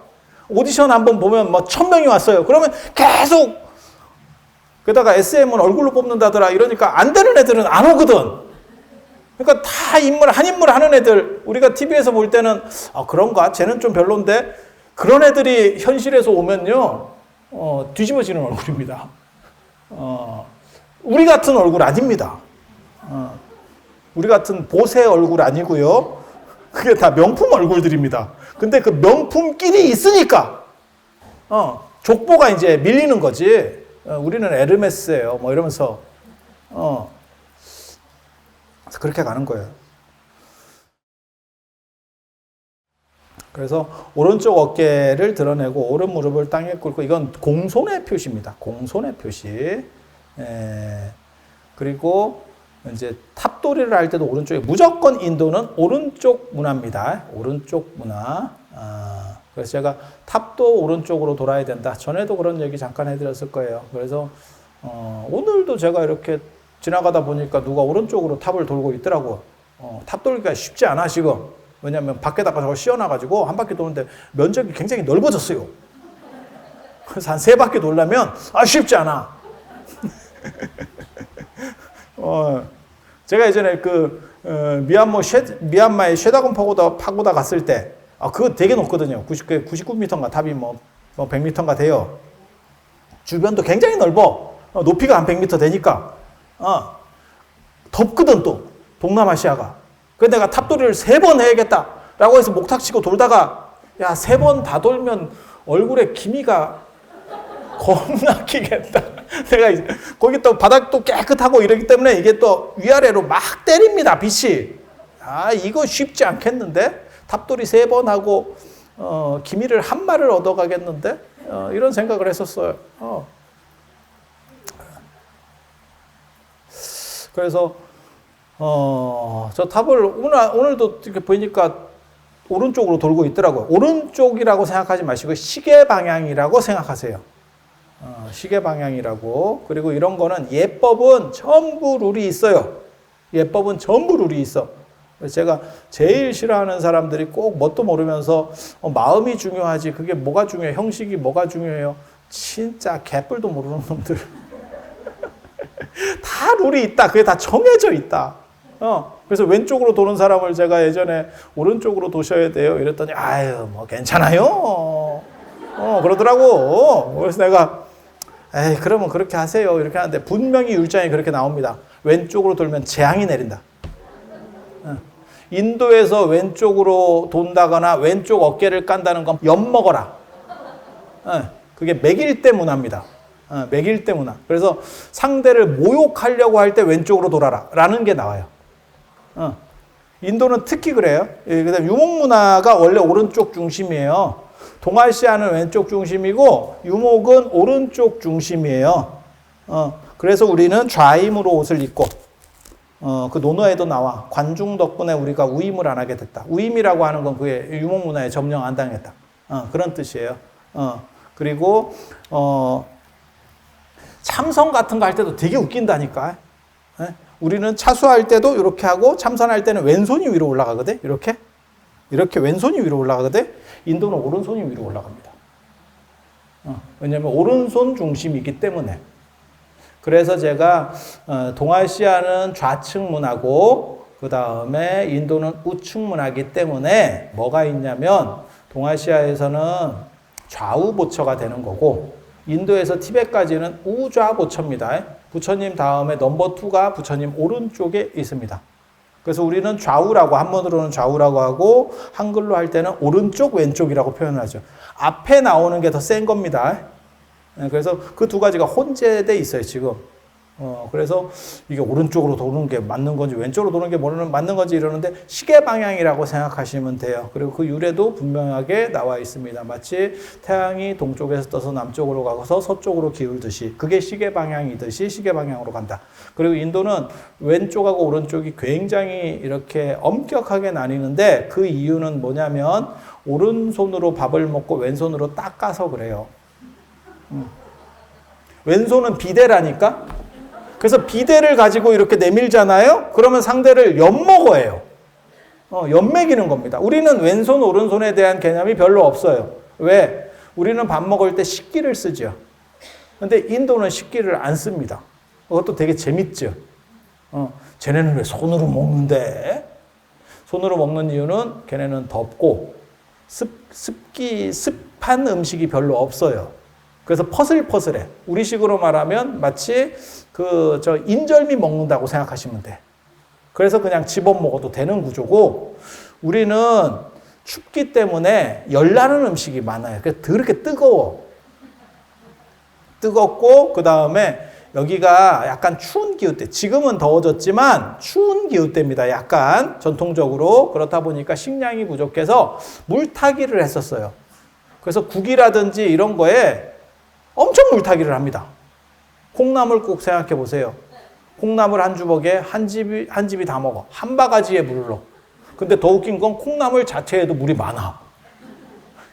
오디션 한번 보면 뭐 1000명이 왔어요. 그러면 계속 게다가 SM은 얼굴로 뽑는다더라 이러니까 안 되는 애들은 안 오거든. 그러니까 다 한 인물 하는 애들 우리가 TV에서 볼 때는 그런가? 쟤는 좀 별론데 그런 애들이 현실에서 오면요 뒤집어지는 얼굴입니다. 우리 같은 얼굴 아닙니다. 우리 같은 보세 얼굴 아니고요. 그게 다 명품 얼굴들입니다. 근데 그 명품끼리 있으니까 족보가 이제 밀리는 거지. 우리는 에르메스예요. 뭐 이러면서 그렇게 가는 거예요. 그래서 오른쪽 어깨를 드러내고 오른 무릎을 땅에 꿇고 이건 공손의 표시입니다. 공손의 표시. 그리고 이제 탑도리를 할 때도 오른쪽에 무조건 인도는 오른쪽 문화입니다. 오른쪽 문화. 그래서 제가 탑도 오른쪽으로 돌아야 된다. 전에도 그런 얘기 잠깐 해드렸을 거예요. 그래서 오늘도 제가 이렇게 지나가다 보니까 누가 오른쪽으로 탑을 돌고 있더라고. 탑 돌기가 쉽지 않아 지금. 왜냐하면 밖에다가 저거 씌워놔가지고 한 바퀴 도는데 면적이 굉장히 넓어졌어요. 그래서 한 3바퀴 돌려면 쉽지 않아. 제가 예전에 미얀마의 쉐다곤 파고다 갔을 때 그거 되게 높거든요. 99m인가 탑이 뭐 100m인가 돼요. 주변도 굉장히 넓어. 높이가 한 100m 되니까. 덥거든 또 동남아시아가. 그래서 내가 탑돌이를 3번 해야겠다라고 해서 목탁 치고 돌다가 3번 다 돌면 얼굴에 기미가 겁나 끼겠다. 내가 이제 거기 또 바닥도 깨끗하고 이러기 때문에 이게 또 위아래로 막 때립니다. 빛이. 이거 쉽지 않겠는데? 탑돌이 3번 하고 기미를 한 마를 얻어가겠는데? 이런 생각을 했었어요. 그래서 저 탑을 오늘도 이렇게 보니까 오른쪽으로 돌고 있더라고요. 오른쪽이라고 생각하지 마시고 시계 방향이라고 생각하세요. 시계 방향이라고. 그리고 이런 거는 예법은 전부 룰이 있어요. 예법은 전부 룰이 있어. 그래서 제가 제일 싫어하는 사람들이 꼭 뭣도 모르면서 마음이 중요하지 그게 뭐가 중요해 형식이 뭐가 중요해요. 진짜 개뿔도 모르는 놈들. 다 룰이 있다. 그게 다 정해져 있다. 그래서 왼쪽으로 도는 사람을 제가 예전에 오른쪽으로 도셔야 돼요. 이랬더니 뭐 괜찮아요. 그러더라고. 그래서 내가 그러면 그렇게 하세요. 이렇게 하는데 분명히 율장에 그렇게 나옵니다. 왼쪽으로 돌면 재앙이 내린다. 인도에서 왼쪽으로 돈다거나 왼쪽 어깨를 깐다는 건 엿먹어라. 그게 매길대 문화입니다. 매길대 문화. 그래서 상대를 모욕하려고 할 때 왼쪽으로 돌아라 라는 게 나와요. 인도는 특히 그래요. 그다음 유목 문화가 원래 오른쪽 중심이에요. 동아시아는 왼쪽 중심이고 유목은 오른쪽 중심이에요. 그래서 우리는 좌임으로 옷을 입고 그 논어에도 나와. 관중 덕분에 우리가 우임을 안 하게 됐다. 우임이라고 하는 건 그게 유목 문화에 점령 안 당했다. 그런 뜻이에요. 그리고 참선 같은 거 할 때도 되게 웃긴다니까. 우리는 차수할 때도 이렇게 하고 참선할 때는 왼손이 위로 올라가거든. 이렇게 왼손이 위로 올라가거든. 인도는 오른손이 위로 올라갑니다. 왜냐하면 오른손 중심이기 때문에. 그래서 제가 동아시아는 좌측 문화고 그 다음에 인도는 우측 문화이기 때문에 뭐가 있냐면 동아시아에서는 좌우보처가 되는 거고 인도에서 티벳까지는 우좌보처입니다. 부처님 다음에 넘버 2가 부처님 오른쪽에 있습니다. 그래서 우리는 좌우라고, 한문으로는 좌우라고 하고 한글로 할 때는 오른쪽 왼쪽이라고 표현하죠. 앞에 나오는 게 더 센 겁니다. 그래서 그 두 가지가 혼재돼 있어요, 지금. 그래서 이게 오른쪽으로 도는 게 맞는 건지 왼쪽으로 도는 게 맞는 건지 이러는데 시계 방향이라고 생각하시면 돼요. 그리고 그 유래도 분명하게 나와 있습니다. 마치 태양이 동쪽에서 떠서 남쪽으로 가서 서쪽으로 기울듯이 그게 시계 방향이듯이 시계 방향으로 간다. 그리고 인도는 왼쪽하고 오른쪽이 굉장히 이렇게 엄격하게 나뉘는데 그 이유는 뭐냐면 오른손으로 밥을 먹고 왼손으로 닦아서 그래요. 왼손은 비대라니까. 그래서 비대를 가지고 이렇게 내밀잖아요. 그러면 상대를 엿먹어요. 엿먹이는 겁니다. 우리는 왼손 오른손에 대한 개념이 별로 없어요. 왜? 우리는 밥 먹을 때 식기를 쓰죠. 근데 인도는 식기를 안 씁니다. 그것도 되게 재밌죠. 쟤네는 왜 손으로 먹는데? 손으로 먹는 이유는 걔네는 덥고 습한 음식이 별로 없어요. 그래서 퍼슬퍼슬해. 우리식으로 말하면 마치 인절미 먹는다고 생각하시면 돼. 그래서 그냥 집어 먹어도 되는 구조고, 우리는 춥기 때문에 열나는 음식이 많아요. 그래서 더럽게 뜨거워. 뜨겁고, 그 다음에 여기가 약간 추운 기후대. 지금은 더워졌지만 추운 기후대입니다. 약간 전통적으로. 그렇다 보니까 식량이 부족해서 물타기를 했었어요. 그래서 국이라든지 이런 거에 엄청 물타기를 합니다. 콩나물 꼭 생각해 보세요. 콩나물 한 주먹에 한 집이 다 먹어. 한 바가지에 물을 넣어. 근데 더 웃긴 건 콩나물 자체에도 물이 많아.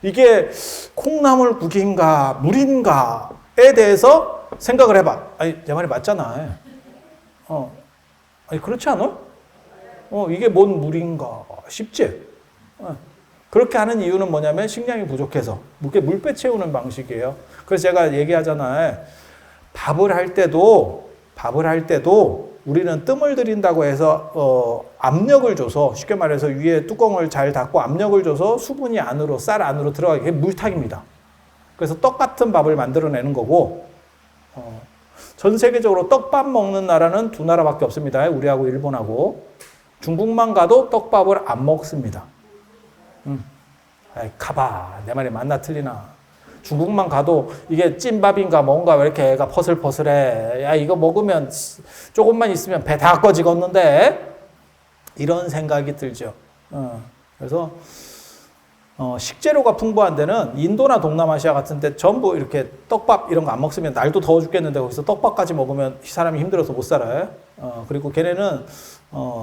이게 콩나물 국인가 물인가에 대해서 생각을 해봐. 아니, 내 말이 맞잖아. 아니, 그렇지 않아? 이게 뭔 물인가 싶지? 그렇게 하는 이유는 뭐냐면 식량이 부족해서. 물배 채우는 방식이에요. 그래서 제가 얘기하잖아요. 밥을 할 때도 우리는 뜸을 들인다고 해서 압력을 줘서, 쉽게 말해서 위에 뚜껑을 잘 닫고 압력을 줘서 수분이 안으로, 쌀 안으로 들어가게, 그게 물탁입니다. 그래서 떡 같은 밥을 만들어내는 거고, 전 세계적으로 떡밥 먹는 나라는 두 나라밖에 없습니다. 우리하고 일본하고. 중국만 가도 떡밥을 안 먹습니다. 가봐. 내 말이 맞나 틀리나. 중국만 가도 이게 찐밥인가 뭔가 왜 이렇게 애가 퍼슬퍼슬해. 야, 이거 먹으면 조금만 있으면 배 다 꺼지겠는데? 이런 생각이 들죠. 그래서 식재료가 풍부한 데는 인도나 동남아시아 같은 데 전부 이렇게 떡밥 이런 거 안 먹으면 날도 더워 죽겠는데 거기서 떡밥까지 먹으면 사람이 힘들어서 못 살아요. 그리고 걔네는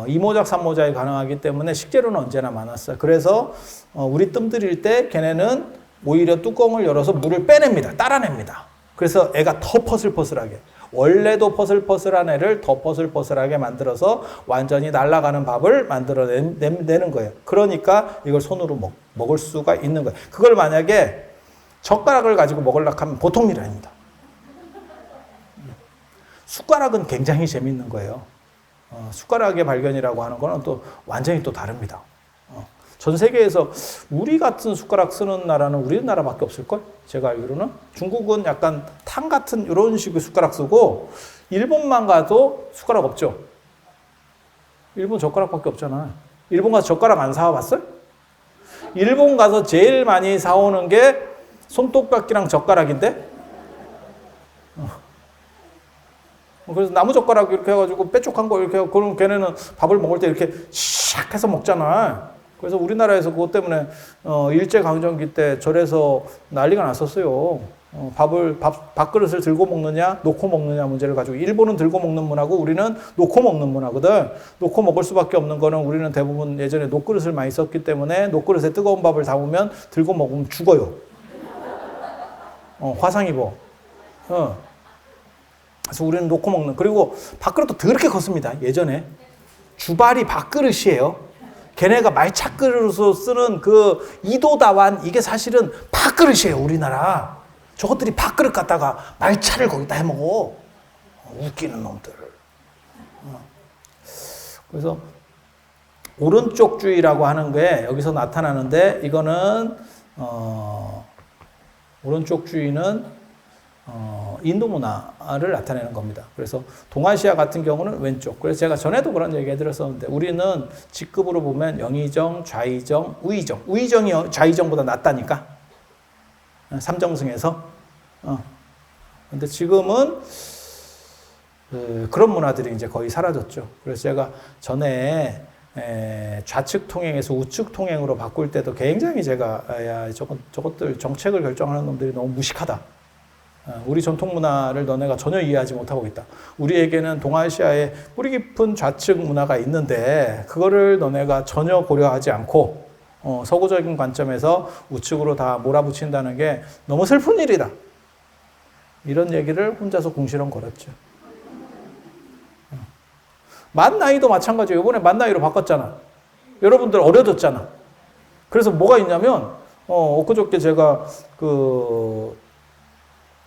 이모작 삼모작이 가능하기 때문에 식재료는 언제나 많았어요. 그래서 우리 뜸 들일 때 걔네는 오히려 뚜껑을 열어서 물을 빼냅니다. 따라냅니다. 그래서 애가 더 퍼슬퍼슬하게, 원래도 퍼슬퍼슬한 애를 더 퍼슬퍼슬하게 만들어서 완전히 날아가는 밥을 만들어내는 거예요. 그러니까 이걸 손으로 먹을 수가 있는 거예요. 그걸 만약에 젓가락을 가지고 먹으려고 하면 보통 일이 아닙니다. 숟가락은 굉장히 재밌는 거예요. 숟가락의 발견이라고 하는 거는 또 완전히 또 다릅니다. 전 세계에서 우리 같은 숟가락 쓰는 나라는 우리나라밖에 없을걸? 제가 알기로는. 중국은 약간 탕 같은 이런 식의 숟가락 쓰고, 일본만 가도 숟가락 없죠? 일본 젓가락밖에 없잖아. 일본 가서 젓가락 안 사와봤어요? 일본 가서 제일 많이 사오는 게 손톱깎이랑 젓가락인데? 그래서 나무 젓가락 이렇게 해가지고 뾰족한 거 이렇게 하고, 그럼 걔네는 밥을 먹을 때 이렇게 샥 해서 먹잖아. 그래서 우리나라에서 그것 때문에 일제강점기 때 절에서 난리가 났었어요. 밥그릇을 들고 먹느냐 놓고 먹느냐 문제를 가지고, 일본은 들고 먹는 문화고 우리는 놓고 먹는 문화거든. 놓고 먹을 수밖에 없는 거는 우리는 대부분 예전에 녹그릇을 많이 썼기 때문에 녹그릇에 뜨거운 밥을 담으면 들고 먹으면 죽어요. 화상 입어. 그래서 우리는 놓고 먹는. 그리고 밥그릇도 더럽게 컸습니다. 예전에 주발이 밥그릇이에요. 걔네가 말찻그릇으로 쓰는 그 이도다완, 이게 사실은 밥그릇이에요. 우리나라 저것들이 밥그릇 갖다가 말차를 거기다 해먹어. 웃기는 놈들. 그래서 오른쪽주의라고 하는 게 여기서 나타나는데, 이거는 오른쪽주의는 인도 문화를 나타내는 겁니다. 그래서 동아시아 같은 경우는 왼쪽. 그래서 제가 전에도 그런 얘기 해드렸었는데 우리는 직급으로 보면 영의정, 좌의정, 우의정. 우의정이 좌의정보다 낫다니까. 삼정승에서. 근데 지금은 그런 문화들이 이제 거의 사라졌죠. 그래서 제가 전에 좌측 통행에서 우측 통행으로 바꿀 때도 굉장히 제가 야, 저것들 정책을 결정하는 놈들이 너무 무식하다. 우리 전통 문화를 너네가 전혀 이해하지 못하고 있다. 우리에게는 동아시아에 뿌리 깊은 좌측 문화가 있는데 그거를 너네가 전혀 고려하지 않고 서구적인 관점에서 우측으로 다 몰아붙인다는 게 너무 슬픈 일이다. 이런 얘기를 혼자서 궁시렁 거렸죠. 만 나이도 마찬가지예요. 이번에 만 나이로 바꿨잖아. 여러분들 어려졌잖아. 그래서 뭐가 있냐면 엊그저께 제가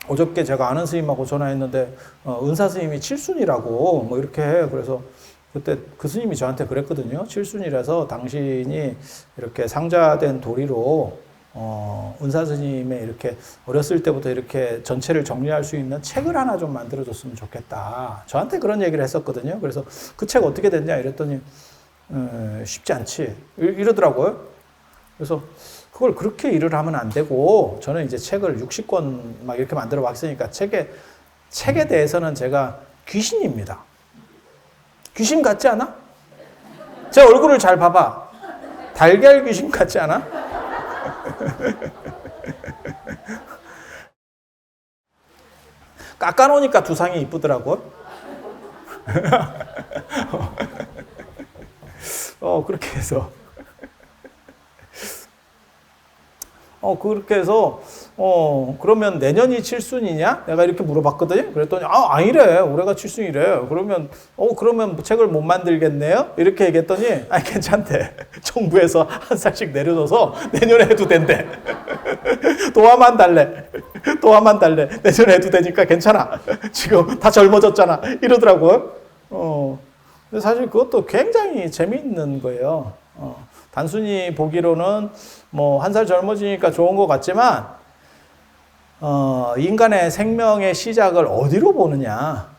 어저께 제가 아는 스님하고 전화했는데 은사 스님이 칠순이라고 뭐 이렇게 해. 그래서 그때 그 스님이 저한테 그랬거든요. 칠순이라서 당신이 이렇게 상자된 도리로 은사 스님의 이렇게 어렸을 때부터 이렇게 전체를 정리할 수 있는 책을 하나 좀 만들어줬으면 좋겠다. 저한테 그런 얘기를 했었거든요. 그래서 그 책 어떻게 됐냐 이랬더니 쉽지 않지 이러더라고요. 그래서 그걸 그렇게 일을 하면 안 되고 저는 이제 책을 60권 막 이렇게 만들어 왔으니까 책에 대해서는 제가 귀신입니다. 귀신 같지 않아? 제 얼굴을 잘 봐봐. 달걀 귀신 같지 않아? 깎아놓으니까 두상이 이쁘더라고. 그렇게 해서. 그렇게 해서, 그러면 내년이 칠순이냐? 내가 이렇게 물어봤거든요. 그랬더니, 아니래. 올해가 칠순이래. 그러면 책을 못 만들겠네요? 이렇게 얘기했더니, 괜찮대. 정부에서 한 살씩 내려줘서 내년에 해도 된대. 도화만 달래. 내년에 해도 되니까 괜찮아. 지금 다 젊어졌잖아. 이러더라고요. 근데 사실 그것도 굉장히 재미있는 거예요. 단순히 보기로는 뭐 한 살 젊어지니까 좋은 것 같지만 인간의 생명의 시작을 어디로 보느냐,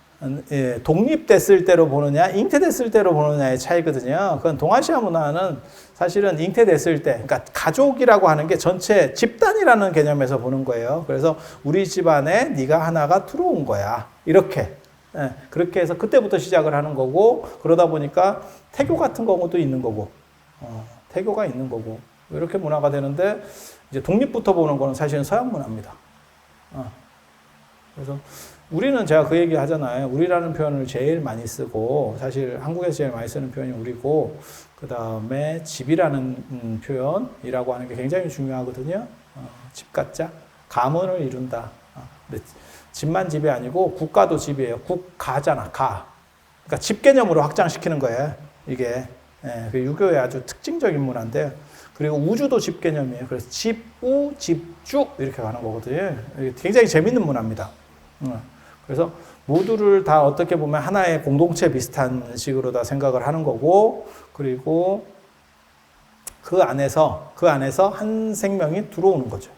독립됐을 때로 보느냐, 잉태됐을 때로 보느냐의 차이거든요. 그건 동아시아 문화는 사실은 잉태됐을 때, 그러니까 가족이라고 하는 게 전체 집단이라는 개념에서 보는 거예요. 그래서 우리 집안에 네가 하나가 들어온 거야. 이렇게. 그렇게 해서 그때부터 시작을 하는 거고, 그러다 보니까 태교 같은 경우도 있는 거고, 태교가 있는 거고, 이렇게 문화가 되는데, 이제 독립부터 보는 거는 사실은 서양 문화입니다. 그래서 우리는 제가 그 얘기 하잖아요. 우리라는 표현을 제일 많이 쓰고, 사실 한국에서 제일 많이 쓰는 표현이 우리고, 그 다음에 집이라는 표현이라고 하는 게 굉장히 중요하거든요. 집 같자, 가문을 이룬다. 근데 집만 집이 아니고 국가도 집이에요. 국가잖아, 가. 그러니까 집 개념으로 확장시키는 거예요. 이게 유교의 아주 특징적인 문화인데, 그리고 우주도 집 개념이에요. 그래서 집우, 집주 이렇게 가는 거거든요. 굉장히 재밌는 문화입니다. 그래서 모두를 다 어떻게 보면 하나의 공동체 비슷한 식으로 다 생각을 하는 거고, 그리고 그 안에서 한 생명이 들어오는 거죠.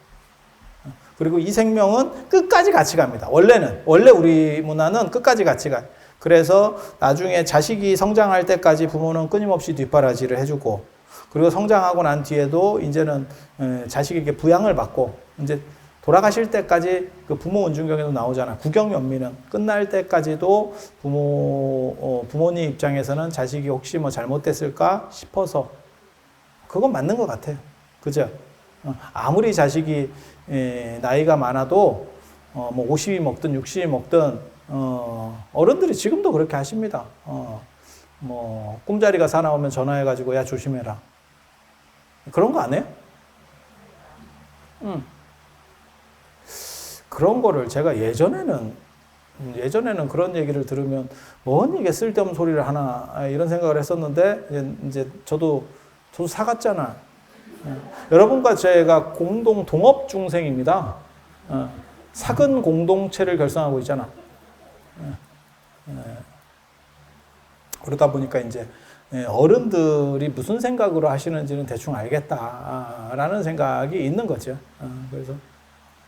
그리고 이 생명은 끝까지 같이 갑니다. 원래 우리 문화는 끝까지 같이 가요. 그래서 나중에 자식이 성장할 때까지 부모는 끊임없이 뒷바라지를 해주고, 그리고 성장하고 난 뒤에도 이제는 자식에게 부양을 받고, 이제 돌아가실 때까지 그 부모 은중경에도 나오잖아. 구경연민은 끝날 때까지도 부모님 입장에서는 자식이 혹시 뭐 잘못됐을까 싶어서, 그건 맞는 것 같아요. 그죠? 아무리 자식이 나이가 많아도 뭐 50이 먹든 60이 먹든 어른들이 지금도 그렇게 하십니다. 뭐 꿈자리가 사나오면 전화해가지고 야 조심해라. 그런 거 안 해요? 그런 거를 제가 예전에는 그런 얘기를 들으면 뭔 이게 쓸데없는 소리를 하나 이런 생각을 했었는데, 이제 저도 사갔잖아. 여러분과 제가 공동 동업 중생입니다. 사근 공동체를 결성하고 있잖아. 그러다 보니까 이제 어른들이 무슨 생각으로 하시는지는 대충 알겠다라는 생각이 있는 거죠. 그래서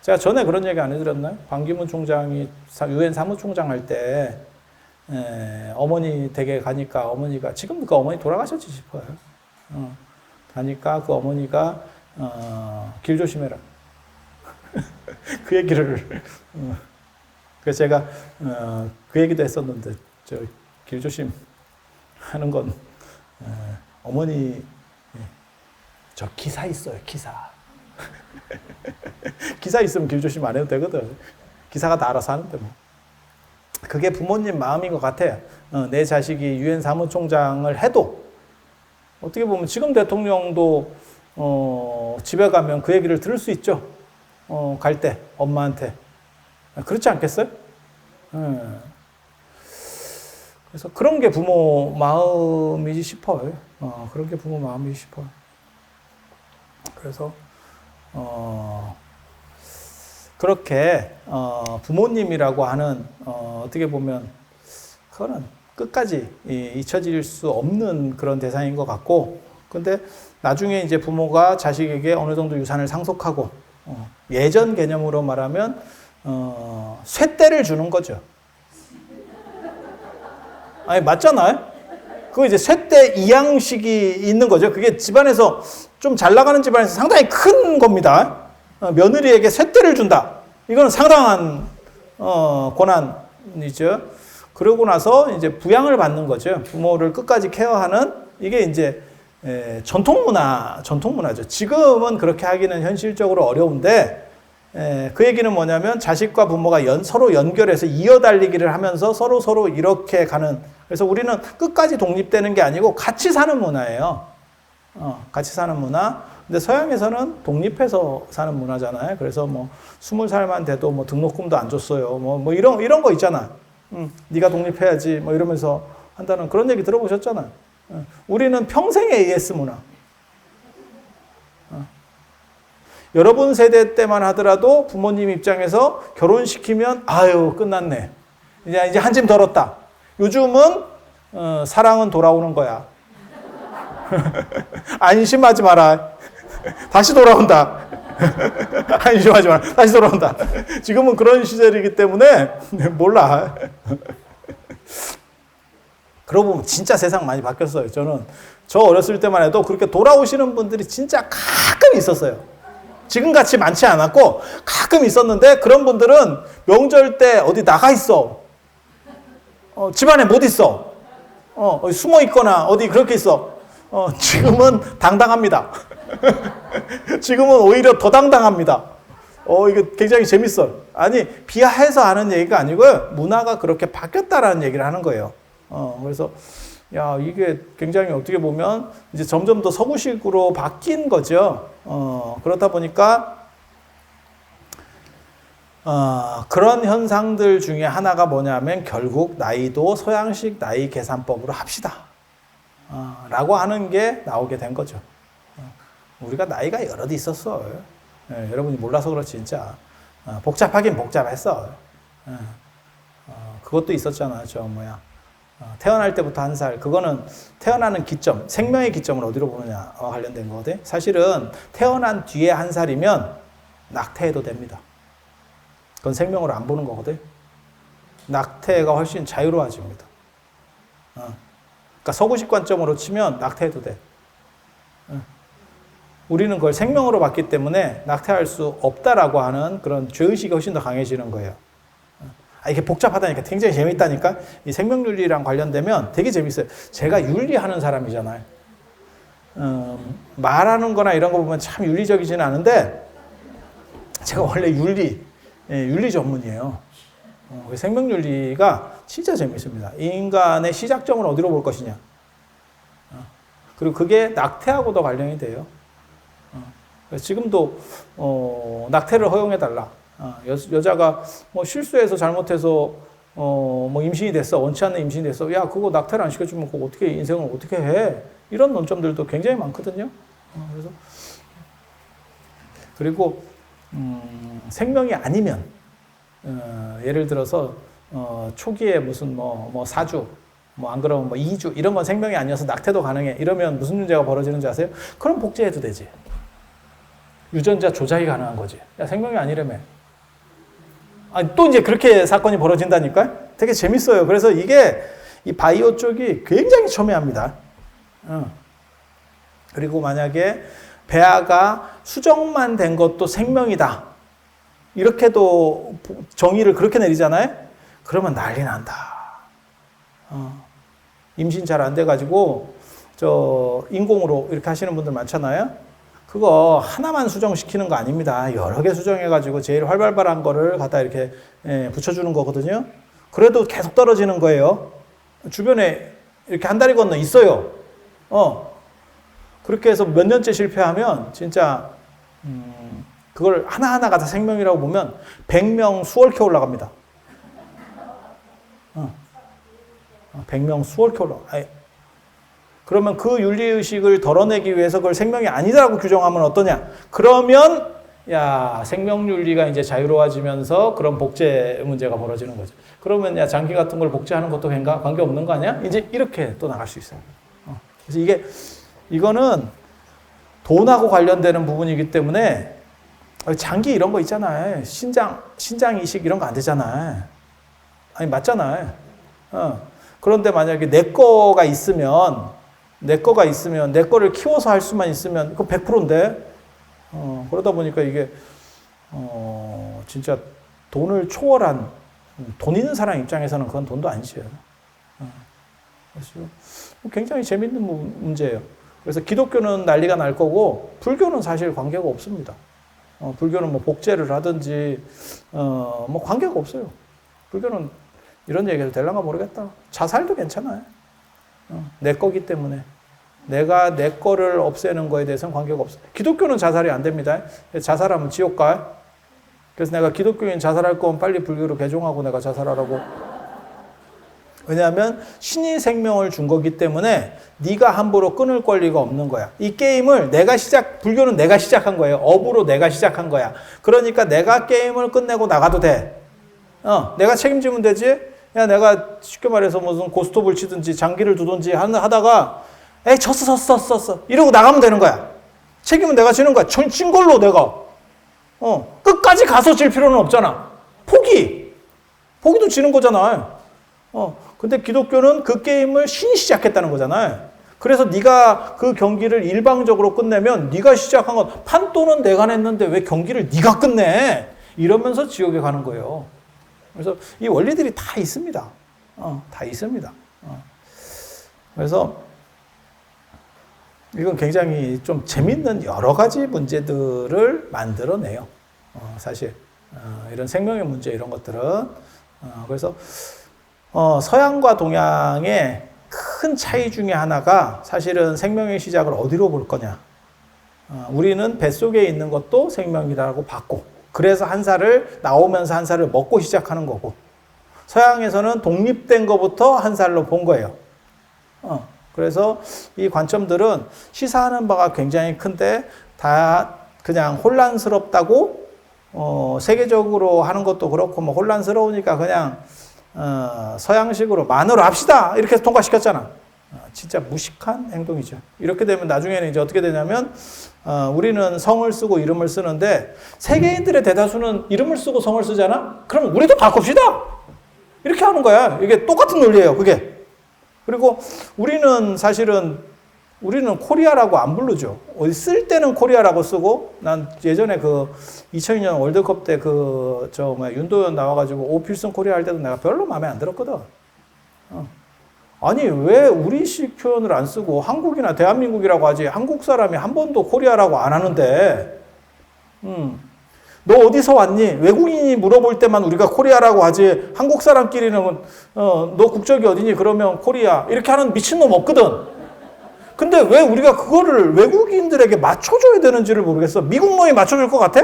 제가 전에 그런 얘기 안 해드렸나요? 반기문 총장이 유엔 사무총장 할 때 어머니 댁에 가니까 어머니가 지금도 그 어머니 돌아가셨지 싶어요. 가니까 그 어머니가 길 조심해라. 그 얘기를 그래서 제가 그 얘기도 했었는데 저 길 조심 하는 건 어머니 저 기사 있어요. 기사. 기사 있으면 길 조심 안 해도 되거든. 기사가 다 알아서 하는데 뭐. 그게 부모님 마음인 것 같아요. 내 자식이 유엔 사무총장을 해도 어떻게 보면 지금 대통령도 집에 가면 그 얘기를 들을 수 있죠. 갈 때 엄마한테. 그렇지 않겠어요? 그래서 그런 게 부모 마음이지 싶어요. 그런 게 부모 마음이지 싶어요. 그래서 그렇게 부모님이라고 하는 어떻게 보면 그거는 끝까지 잊혀질 수 없는 그런 대상인 것 같고, 근데 나중에 이제 부모가 자식에게 어느 정도 유산을 상속하고 예전 개념으로 말하면 쇳대를 주는 거죠. 아니 맞잖아요. 그거 이제 쇳대 이양식이 있는 거죠. 그게 집안에서 좀 잘 나가는 집안에서 상당히 큰 겁니다. 며느리에게 쇳대를 준다. 이건 상당한 고난이죠. 그러고 나서 이제 부양을 받는 거죠. 부모를 끝까지 케어하는 이게 이제 전통문화죠. 지금은 그렇게 하기는 현실적으로 어려운데 그 얘기는 뭐냐면 자식과 부모가 서로 연결해서 이어달리기를 하면서 서로 이렇게 가는. 그래서 우리는 끝까지 독립되는 게 아니고 같이 사는 문화예요. 같이 사는 문화. 근데 서양에서는 독립해서 사는 문화잖아요. 그래서 뭐 20살만 돼도 뭐 등록금도 안 줬어요. 뭐 이런 거 있잖아. 네가 독립해야지 뭐 이러면서 한다는 그런 얘기 들어보셨잖아요. 우리는 평생의 AS 문화. 여러분 세대 때만 하더라도 부모님 입장에서 결혼시키면 아유 끝났네. 이제 한 짐 덜었다. 요즘은 사랑은 돌아오는 거야. 안심하지 마라. 다시 돌아온다. 안심하지 마라. 다시 돌아온다. 지금은 그런 시절이기 때문에 몰라. 그러고 보면 진짜 세상 많이 바뀌었어요. 저 어렸을 때만 해도 그렇게 돌아오시는 분들이 진짜 가끔 있었어요. 지금같이 많지 않았고 가끔 있었는데 그런 분들은 명절 때 어디 나가 있어. 집안에 못 있어. 숨어 있거나 어디 그렇게 있어. 지금은 당당합니다. 지금은 오히려 더 당당합니다. 이거 굉장히 재밌어요. 아니, 비하해서 하는 얘기가 아니고요. 문화가 그렇게 바뀌었다라는 얘기를 하는 거예요. 그래서, 야, 이게 굉장히 어떻게 보면 이제 점점 더 서구식으로 바뀐 거죠. 그렇다 보니까, 그런 현상들 중에 하나가 뭐냐면 결국 나이도 서양식 나이 계산법으로 합시다. 라고 하는 게 나오게 된 거죠. 우리가 나이가 여럿 있었어. 여러분이 몰라서 그렇지 진짜. 복잡하긴 복잡했어. 그것도 있었잖아. 태어날 때부터 1살. 그거는 태어나는 기점, 생명의 기점을 어디로 보느냐와 관련된 거거든. 사실은 태어난 뒤에 1살이면 낙태해도 됩니다. 그건 생명으로 안 보는 거거든. 낙태가 훨씬 자유로워집니다. 그러니까 서구식 관점으로 치면 낙태해도 돼. 우리는 그걸 생명으로 봤기 때문에 낙태할 수 없다라고 하는 그런 죄의식이 훨씬 더 강해지는 거예요. 이게 복잡하다니까 굉장히 재밌다니까. 이 생명윤리랑 관련되면 되게 재밌어요. 제가 윤리하는 사람이잖아요. 말하는 거나 이런 거 보면 참 윤리적이지는 않은데 제가 원래 윤리 전문이에요. 생명윤리가 진짜 재밌습니다. 인간의 시작점을 어디로 볼 것이냐. 그리고 그게 낙태하고도 관련이 돼요. 지금도 낙태를 허용해달라. 여자가 뭐 실수해서 잘못해서 뭐 임신이 됐어. 원치 않는 임신이 됐어. 야, 그거 낙태를 안 시켜주면 그거 어떻게 인생을 어떻게 해? 이런 논점들도 굉장히 많거든요. 그리고 생명이 아니면 예를 들어서 초기에 무슨 뭐 4주 뭐 안 그러면 뭐 2주 이런 건 생명이 아니어서 낙태도 가능해. 이러면 무슨 문제가 벌어지는지 아세요? 그럼 복제해도 되지. 유전자 조작이 가능한 거지. 야, 생명이 아니라며. 아니, 또 이제 그렇게 사건이 벌어진다니까요? 되게 재밌어요. 그래서 이게 이 바이오 쪽이 굉장히 첨예합니다. 그리고 만약에 배아가 수정만 된 것도 생명이다. 이렇게도 정의를 그렇게 내리잖아요? 그러면 난리 난다. 임신 잘 안 돼가지고, 인공으로 이렇게 하시는 분들 많잖아요? 그거 하나만 수정시키는 거 아닙니다. 여러 개 수정해가지고 제일 활발한 거를 갖다 이렇게 붙여주는 거거든요. 그래도 계속 떨어지는 거예요. 주변에 이렇게 한 다리 건너 있어요. 그렇게 해서 몇 년째 실패하면 진짜 그걸 하나하나가 다 생명이라고 보면 100명 수월케 올라갑니다. 100명 수월케 올라가. 그러면 그 윤리의식을 덜어내기 위해서 그걸 생명이 아니다라고 규정하면 어떠냐? 그러면 야, 생명윤리가 이제 자유로워지면서 그런 복제 문제가 벌어지는 거죠. 그러면 야, 장기 같은 걸 복제하는 것도 관계 없는 거 아니야? 이제 이렇게 또 나갈 수 있어요. 그래서 이거는 돈하고 관련되는 부분이기 때문에 장기 이런 거 있잖아요. 신장 이식 이런 거 안 되잖아요. 아니, 맞잖아요. 그런데 만약에 내 거가 있으면 내 거를 키워서 할 수만 있으면 그거 100%인데 그러다 보니까 이게 진짜 돈을 초월한 돈 있는 사람 입장에서는 그건 돈도 아니죠. 그래서 굉장히 재밌는 문제예요. 그래서 기독교는 난리가 날 거고 불교는 사실 관계가 없습니다. 불교는 뭐 복제를 하든지 뭐 관계가 없어요. 불교는 이런 얘기를 될랑가 모르겠다. 자살도 괜찮아요. 내 거기 때문에. 내가 내 거를 없애는 거에 대해서는 관계가 없어요. 기독교는 자살이 안 됩니다. 자살하면 지옥 가요. 그래서 내가 기독교인 자살할 거면 빨리 불교로 개종하고 내가 자살하라고. 왜냐하면 신이 생명을 준 거기 때문에 네가 함부로 끊을 권리가 없는 거야. 이 게임을 불교는 내가 시작한 거예요. 업으로 내가 시작한 거야. 그러니까 내가 게임을 끝내고 나가도 돼. 내가 책임지면 되지. 야, 내가 쉽게 말해서 무슨 고스톱을 치든지 장기를 두든지 하다가 에이, 졌어. 이러고 나가면 되는 거야. 책임은 내가 지는 거야. 진 걸로 내가. 끝까지 가서 질 필요는 없잖아. 포기도 지는 거잖아. 근데 기독교는 그 게임을 신이 시작했다는 거잖아요. 그래서 네가 그 경기를 일방적으로 끝내면 네가 시작한 건 판도는 내가 냈는데 왜 경기를 네가 끝내? 이러면서 지옥에 가는 거예요. 그래서 이 원리들이 다 있습니다. 다 있습니다. 그래서 이건 굉장히 좀 재밌는 여러 가지 문제들을 만들어내요. 사실 이런 생명의 문제 이런 것들은 그래서 서양과 동양의 큰 차이 중에 하나가 사실은 생명의 시작을 어디로 볼 거냐. 우리는 뱃속에 있는 것도 생명이라고 봤고 그래서 한 살을 나오면서 한 살을 먹고 시작하는 거고 서양에서는 독립된 것부터 한 살로 본 거예요. 그래서 이 관점들은 시사하는 바가 굉장히 큰데 다 그냥 혼란스럽다고 세계적으로 하는 것도 그렇고 뭐 혼란스러우니까 그냥 서양식으로 만으로 합시다 이렇게 해서 통과시켰잖아. 진짜 무식한 행동이죠. 이렇게 되면 나중에는 이제 어떻게 되냐면 우리는 성을 쓰고 이름을 쓰는데 세계인들의 대다수는 이름을 쓰고 성을 쓰잖아. 그럼 우리도 바꿉시다. 이렇게 하는 거야. 이게 똑같은 논리예요. 그게. 그리고 우리는 코리아라고 안 부르죠. 어디 쓸 때는 코리아라고 쓰고, 난 예전에 2002년 월드컵 때 윤도현 나와가지고 오필슨 코리아 할 때도 내가 별로 마음에 안 들었거든. 아니, 왜 우리식 표현을 안 쓰고 한국이나 대한민국이라고 하지? 한국 사람이 한 번도 코리아라고 안 하는데, 너 어디서 왔니? 외국인이 물어볼 때만 우리가 코리아라고 하지, 한국 사람끼리는, 너 국적이 어디니? 그러면 코리아. 이렇게 하는 미친놈 없거든. 근데 왜 우리가 그거를 외국인들에게 맞춰줘야 되는지를 모르겠어. 미국 놈이 맞춰줄 것 같아?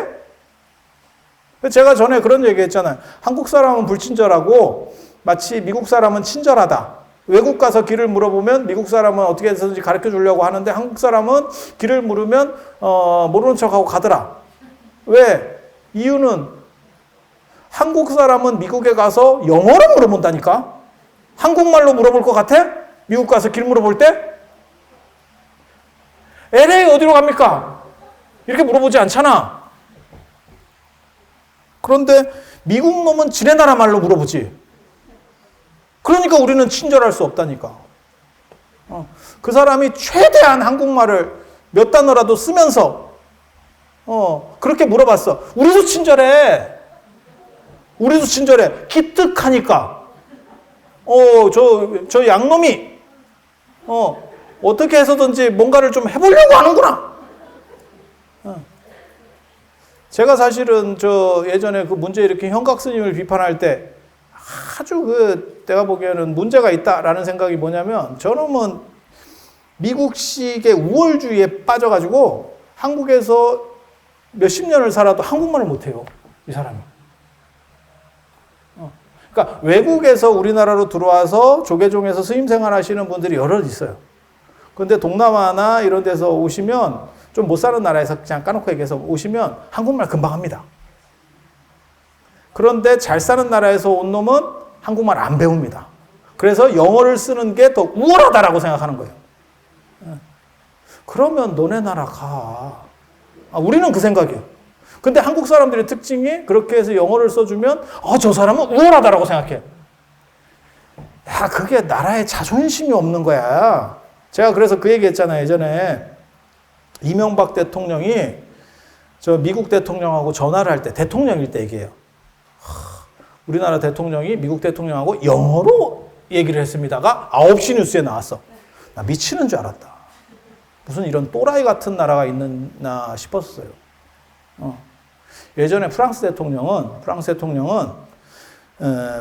제가 전에 그런 얘기 했잖아요. 한국 사람은 불친절하고 마치 미국 사람은 친절하다. 외국 가서 길을 물어보면 미국 사람은 어떻게 해서든지 가르쳐 주려고 하는데 한국 사람은 길을 물으면 모르는 척하고 가더라. 왜? 이유는 한국 사람은 미국에 가서 영어로 물어본다니까? 한국말로 물어볼 것 같아? 미국 가서 길 물어볼 때? LA 어디로 갑니까? 이렇게 물어보지 않잖아. 그런데 미국 놈은 지네 나라 말로 물어보지. 그러니까 우리는 친절할 수 없다니까. 그 사람이 최대한 한국말을 몇 단어라도 쓰면서 그렇게 물어봤어. 우리도 친절해. 우리도 친절해. 기특하니까. 저 양놈이 어떻게 해서든지 뭔가를 좀 해보려고 하는구나. 제가 사실은 예전에 그 문제 일으킨 현각 스님을 비판할 때 아주 내가 보기에는 문제가 있다라는 생각이 뭐냐면, 저놈은 미국식의 우월주의에 빠져가지고 한국에서 몇십 년을 살아도 한국말을 못해요, 이 사람이. 그러니까 외국에서 우리나라로 들어와서 조계종에서 스님 생활하시는 분들이 여럿 있어요. 근데 동남아나 이런 데서 오시면, 좀 못 사는 나라에서 그냥 까놓고 얘기해서 오시면 한국말 금방 합니다. 그런데 잘 사는 나라에서 온 놈은 한국말 안 배웁니다. 그래서 영어를 쓰는 게 더 우월하다라고 생각하는 거예요. 그러면 너네 나라 가. 우리는 그 생각이에요. 근데 한국 사람들의 특징이 그렇게 해서 영어를 써주면 저 사람은 우월하다라고 생각해. 야, 그게 나라에 자존심이 없는 거야. 제가 그래서 그 얘기 했잖아요. 예전에 이명박 대통령이 저 미국 대통령하고 전화를 할 때, 대통령일 때 얘기해요. 우리나라 대통령이 미국 대통령하고 영어로 얘기를 했습니다가 9시 뉴스에 나왔어. 나 미치는 줄 알았다. 무슨 이런 또라이 같은 나라가 있나 싶었어요. 예전에 프랑스 대통령은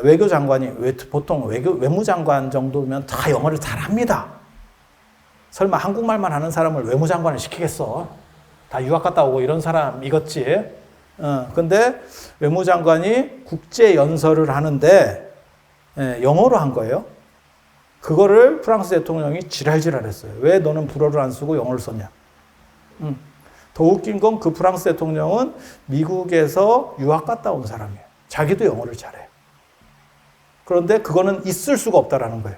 외교장관이, 보통 외무장관 정도면 다 영어를 잘합니다. 설마 한국말만 하는 사람을 외무장관을 시키겠어? 다 유학 갔다 오고 이런 사람이겠지. 근데 외무장관이 국제연설을 하는데 영어로 한 거예요. 그거를 프랑스 대통령이 지랄지랄했어요. 왜 너는 불어를 안 쓰고 영어를 썼냐. 더 웃긴 건 그 프랑스 대통령은 미국에서 유학 갔다 온 사람이에요. 자기도 영어를 잘해. 그런데 그거는 있을 수가 없다라는 거예요.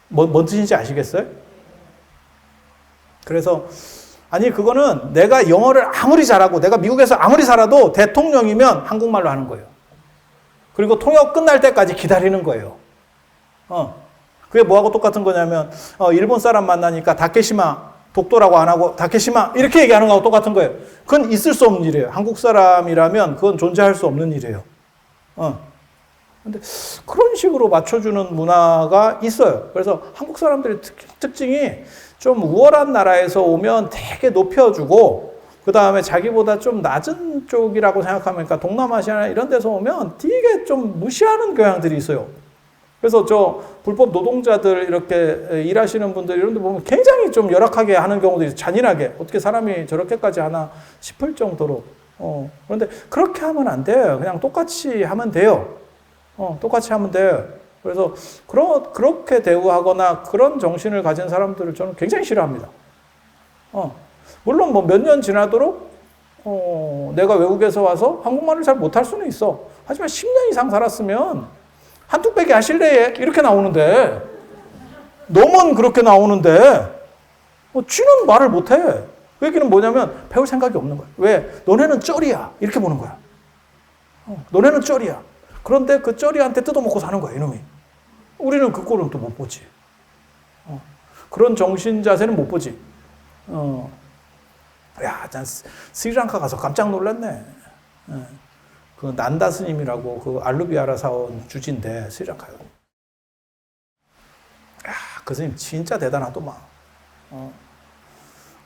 뭔 뜻인지 아시겠어요? 그래서 그거는 내가 영어를 아무리 잘하고 내가 미국에서 아무리 살아도 대통령이면 한국말로 하는 거예요. 그리고 통역 끝날 때까지 기다리는 거예요. 그게 뭐하고 똑같은 거냐면 일본 사람 만나니까 다케시마 독도라고 안 하고 다케시마 이렇게 얘기하는 거하고 똑같은 거예요. 그건 있을 수 없는 일이에요. 한국 사람이라면 그건 존재할 수 없는 일이에요. 근데 그런 식으로 맞춰주는 문화가 있어요. 그래서 한국 사람들의 특징이 좀 우월한 나라에서 오면 되게 높여주고, 그 다음에 자기보다 좀 낮은 쪽이라고 생각하면, 그러니까 동남아시아나 이런 데서 오면 되게 좀 무시하는 경향들이 있어요. 그래서 불법 노동자들 이렇게 일하시는 분들 이런 데 보면 굉장히 좀 열악하게 하는 경우도 있어요. 잔인하게. 어떻게 사람이 저렇게까지 하나 싶을 정도로. 그런데 그렇게 하면 안 돼요. 그냥 똑같이 하면 돼요. 똑같이 하면 돼요. 그래서 그렇게 대우하거나 그런 정신을 가진 사람들을 저는 굉장히 싫어합니다. 물론 뭐 몇 년 지나도록 내가 외국에서 와서 한국말을 잘 못할 수는 있어. 하지만 10년 이상 살았으면 한뚝배기 하실래요? 이렇게 나오는데, 너만 그렇게 나오는데 쥐는 말을 못해. 그 얘기는 뭐냐면 배울 생각이 없는 거야. 왜? 너네는 쩌리야. 이렇게 보는 거야. 너네는 쩌리야. 그런데 그 쩌리한테 뜯어먹고 사는 거야, 이놈이. 우리는 그 꼴은 또 못 보지. 그런 정신 자세는 못 보지. 난 스리랑카 가서 깜짝 놀랐네. 그 난다 스님이라고 그 알루비아라 사온 주지인데 스리랑카요. 그 스님 진짜 대단하더만.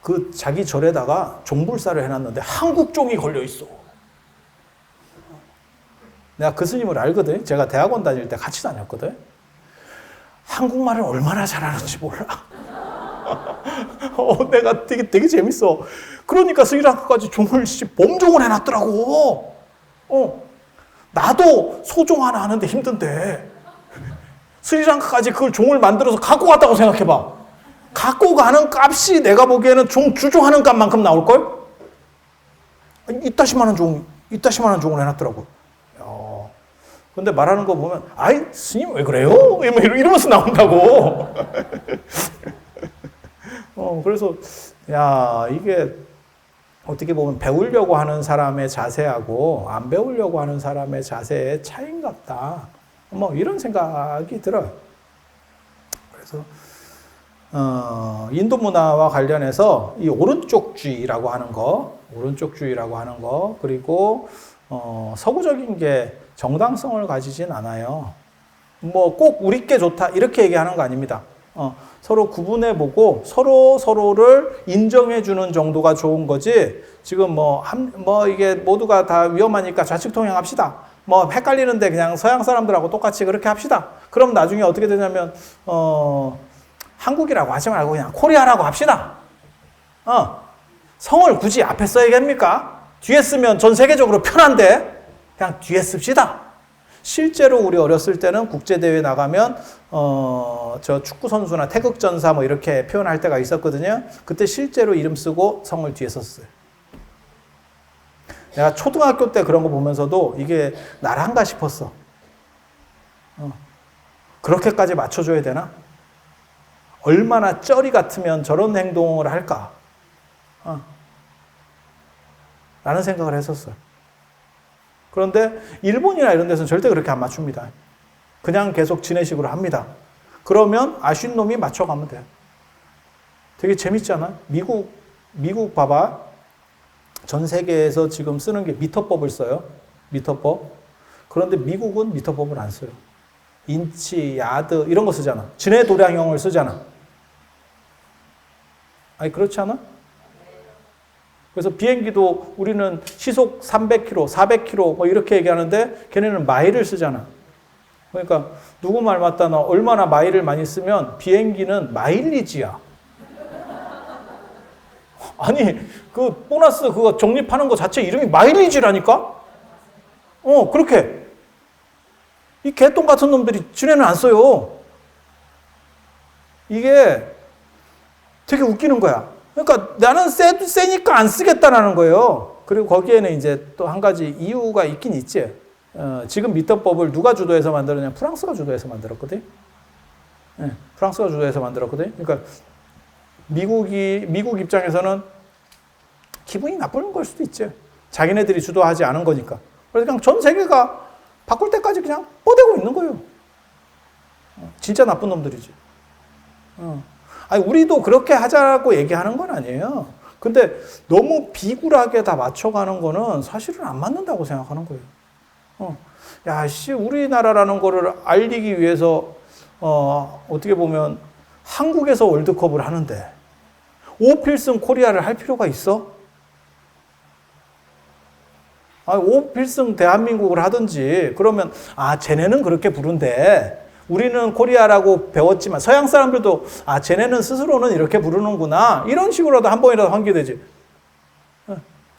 그 자기 절에다가 종불사를 해놨는데 한국 종이 걸려 있어. 내가 그 스님을 알거든. 제가 대학원 다닐 때 같이 다녔거든. 한국말을 얼마나 잘하는지 몰라. 내가 되게 재밌어. 그러니까 스리랑카까지 종을 범종을 해놨더라고. 나도 소종 하나 하는데 힘든데 스리랑카까지 그걸 종을 만들어서 갖고 갔다고 생각해봐. 갖고 가는 값이 내가 보기에는 종 주종하는 값만큼 나올걸? 이따시만한 종을 해놨더라고. 근데 말하는 거 보면, 아이, 스님 왜 그래요? 이러면서 나온다고. 그래서, 이게 어떻게 보면 배우려고 하는 사람의 자세하고 안 배우려고 하는 사람의 자세의 차이인갑다. 뭐 이런 생각이 들어요. 그래서 인도 문화와 관련해서 이 오른쪽주의라고 하는 거, 그리고 서구적인 게 정당성을 가지진 않아요. 뭐 꼭 우리께 좋다 이렇게 얘기하는 거 아닙니다. 서로 구분해보고 서로를 인정해주는 정도가 좋은 거지. 지금 이게 모두가 다 위험하니까 좌측 통행합시다. 뭐 헷갈리는데 그냥 서양 사람들하고 똑같이 그렇게 합시다. 그럼 나중에 어떻게 되냐면 한국이라고 하지 말고 그냥 코리아라고 합시다. 성을 굳이 앞에 써야 합니까? 뒤에 쓰면 전 세계적으로 편한데 그냥 뒤에 씁시다. 실제로 우리 어렸을 때는 국제대회 나가면 저 축구 선수나 태극전사 뭐 이렇게 표현할 때가 있었거든요. 그때 실제로 이름 쓰고 성을 뒤에 썼어요. 내가 초등학교 때 그런 거 보면서도 이게 나란가 싶었어. 그렇게까지 맞춰줘야 되나? 얼마나 쩌리 같으면 저런 행동을 할까? 라는 생각을 했었어요. 그런데 일본이나 이런 데서는 절대 그렇게 안 맞춥니다. 그냥 계속 지네식으로 합니다. 그러면 아쉬운 놈이 맞춰가면 돼요. 되게 재밌잖아요. 미국 봐봐. 전 세계에서 지금 쓰는 게 미터법을 써요. 미터법. 그런데 미국은 미터법을 안 써요. 인치, 야드 이런 거 쓰잖아. 진해 도량형을 쓰잖아. 아니 그렇지 않아? 그래서 비행기도 우리는 시속 300km, 400km 뭐 이렇게 얘기하는데 걔네는 마일을 쓰잖아. 그러니까 누구 말 맞다 너 얼마나 마일을 많이 쓰면 비행기는 마일리지야. 아니 그 보너스 그거 적립하는 거 자체 이름이 마일리지라니까? 그렇게 이 개똥 같은 놈들이 지네는 안 써요. 이게 되게 웃기는 거야. 그러니까 나는 세니까 안 쓰겠다라는 거예요. 그리고 거기에는 이제 또 한 가지 이유가 있긴 있지. 지금 미터법을 누가 주도해서 만들었냐? 프랑스가 주도해서 만들었거든. 네, 프랑스가 주도해서 만들었거든. 그러니까 미국 입장에서는 기분이 나쁘는 걸 수도 있지. 자기네들이 주도하지 않은 거니까. 그래서 그냥 전 세계가 바꿀 때까지 그냥 뻗대고 있는 거예요. 진짜 나쁜 놈들이지. 아니, 우리도 그렇게 하자고 얘기하는 건 아니에요. 근데 너무 비굴하게 다 맞춰가는 거는 사실은 안 맞는다고 생각하는 거예요. 우리나라라는 거를 알리기 위해서, 어떻게 보면 한국에서 월드컵을 하는데, 오필승 코리아를 할 필요가 있어? 오필승 대한민국을 하든지, 그러면, 쟤네는 그렇게 부른대. 우리는 코리아라고 배웠지만 서양 사람들도 쟤네는 스스로는 이렇게 부르는구나 이런 식으로라도 한 번이라도 환기되지.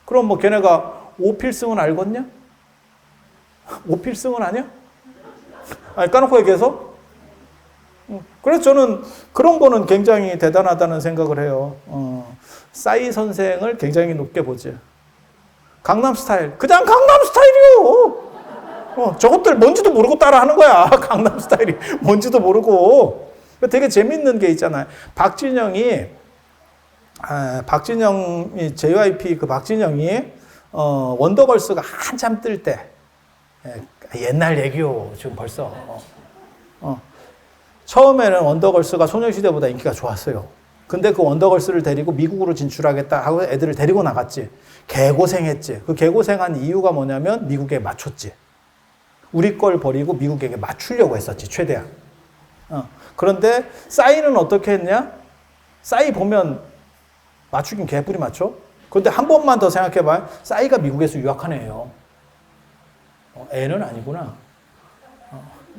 그럼 뭐 걔네가 오필승은 알겠냐? 오필승은 아니야? 까놓고 얘기해서? 그래서 저는 그런 거는 굉장히 대단하다는 생각을 해요. 싸이 선생을 굉장히 높게 보지. 강남스타일 그냥 강남스타일이요. 저것들 뭔지도 모르고 따라하는 거야. 강남 스타일이 뭔지도 모르고. 되게 재밌는 게 있잖아요. 박진영이 JYP 그 박진영이 원더걸스가 한참 뜰 때 옛날 얘기요. 지금 벌써 처음에는 원더걸스가 소녀시대보다 인기가 좋았어요. 근데 그 원더걸스를 데리고 미국으로 진출하겠다 하고 애들을 데리고 나갔지. 개고생했지. 그 개고생한 이유가 뭐냐면 미국에 맞췄지. 우리 걸 버리고 미국에게 맞추려고 했었지, 최대한. 그런데 싸이는 어떻게 했냐? 싸이 보면 맞추긴 개뿔이 맞춰? 그런데 한 번만 더 생각해봐요. 싸이가 미국에서 유학한 애예요. 애는 아니구나.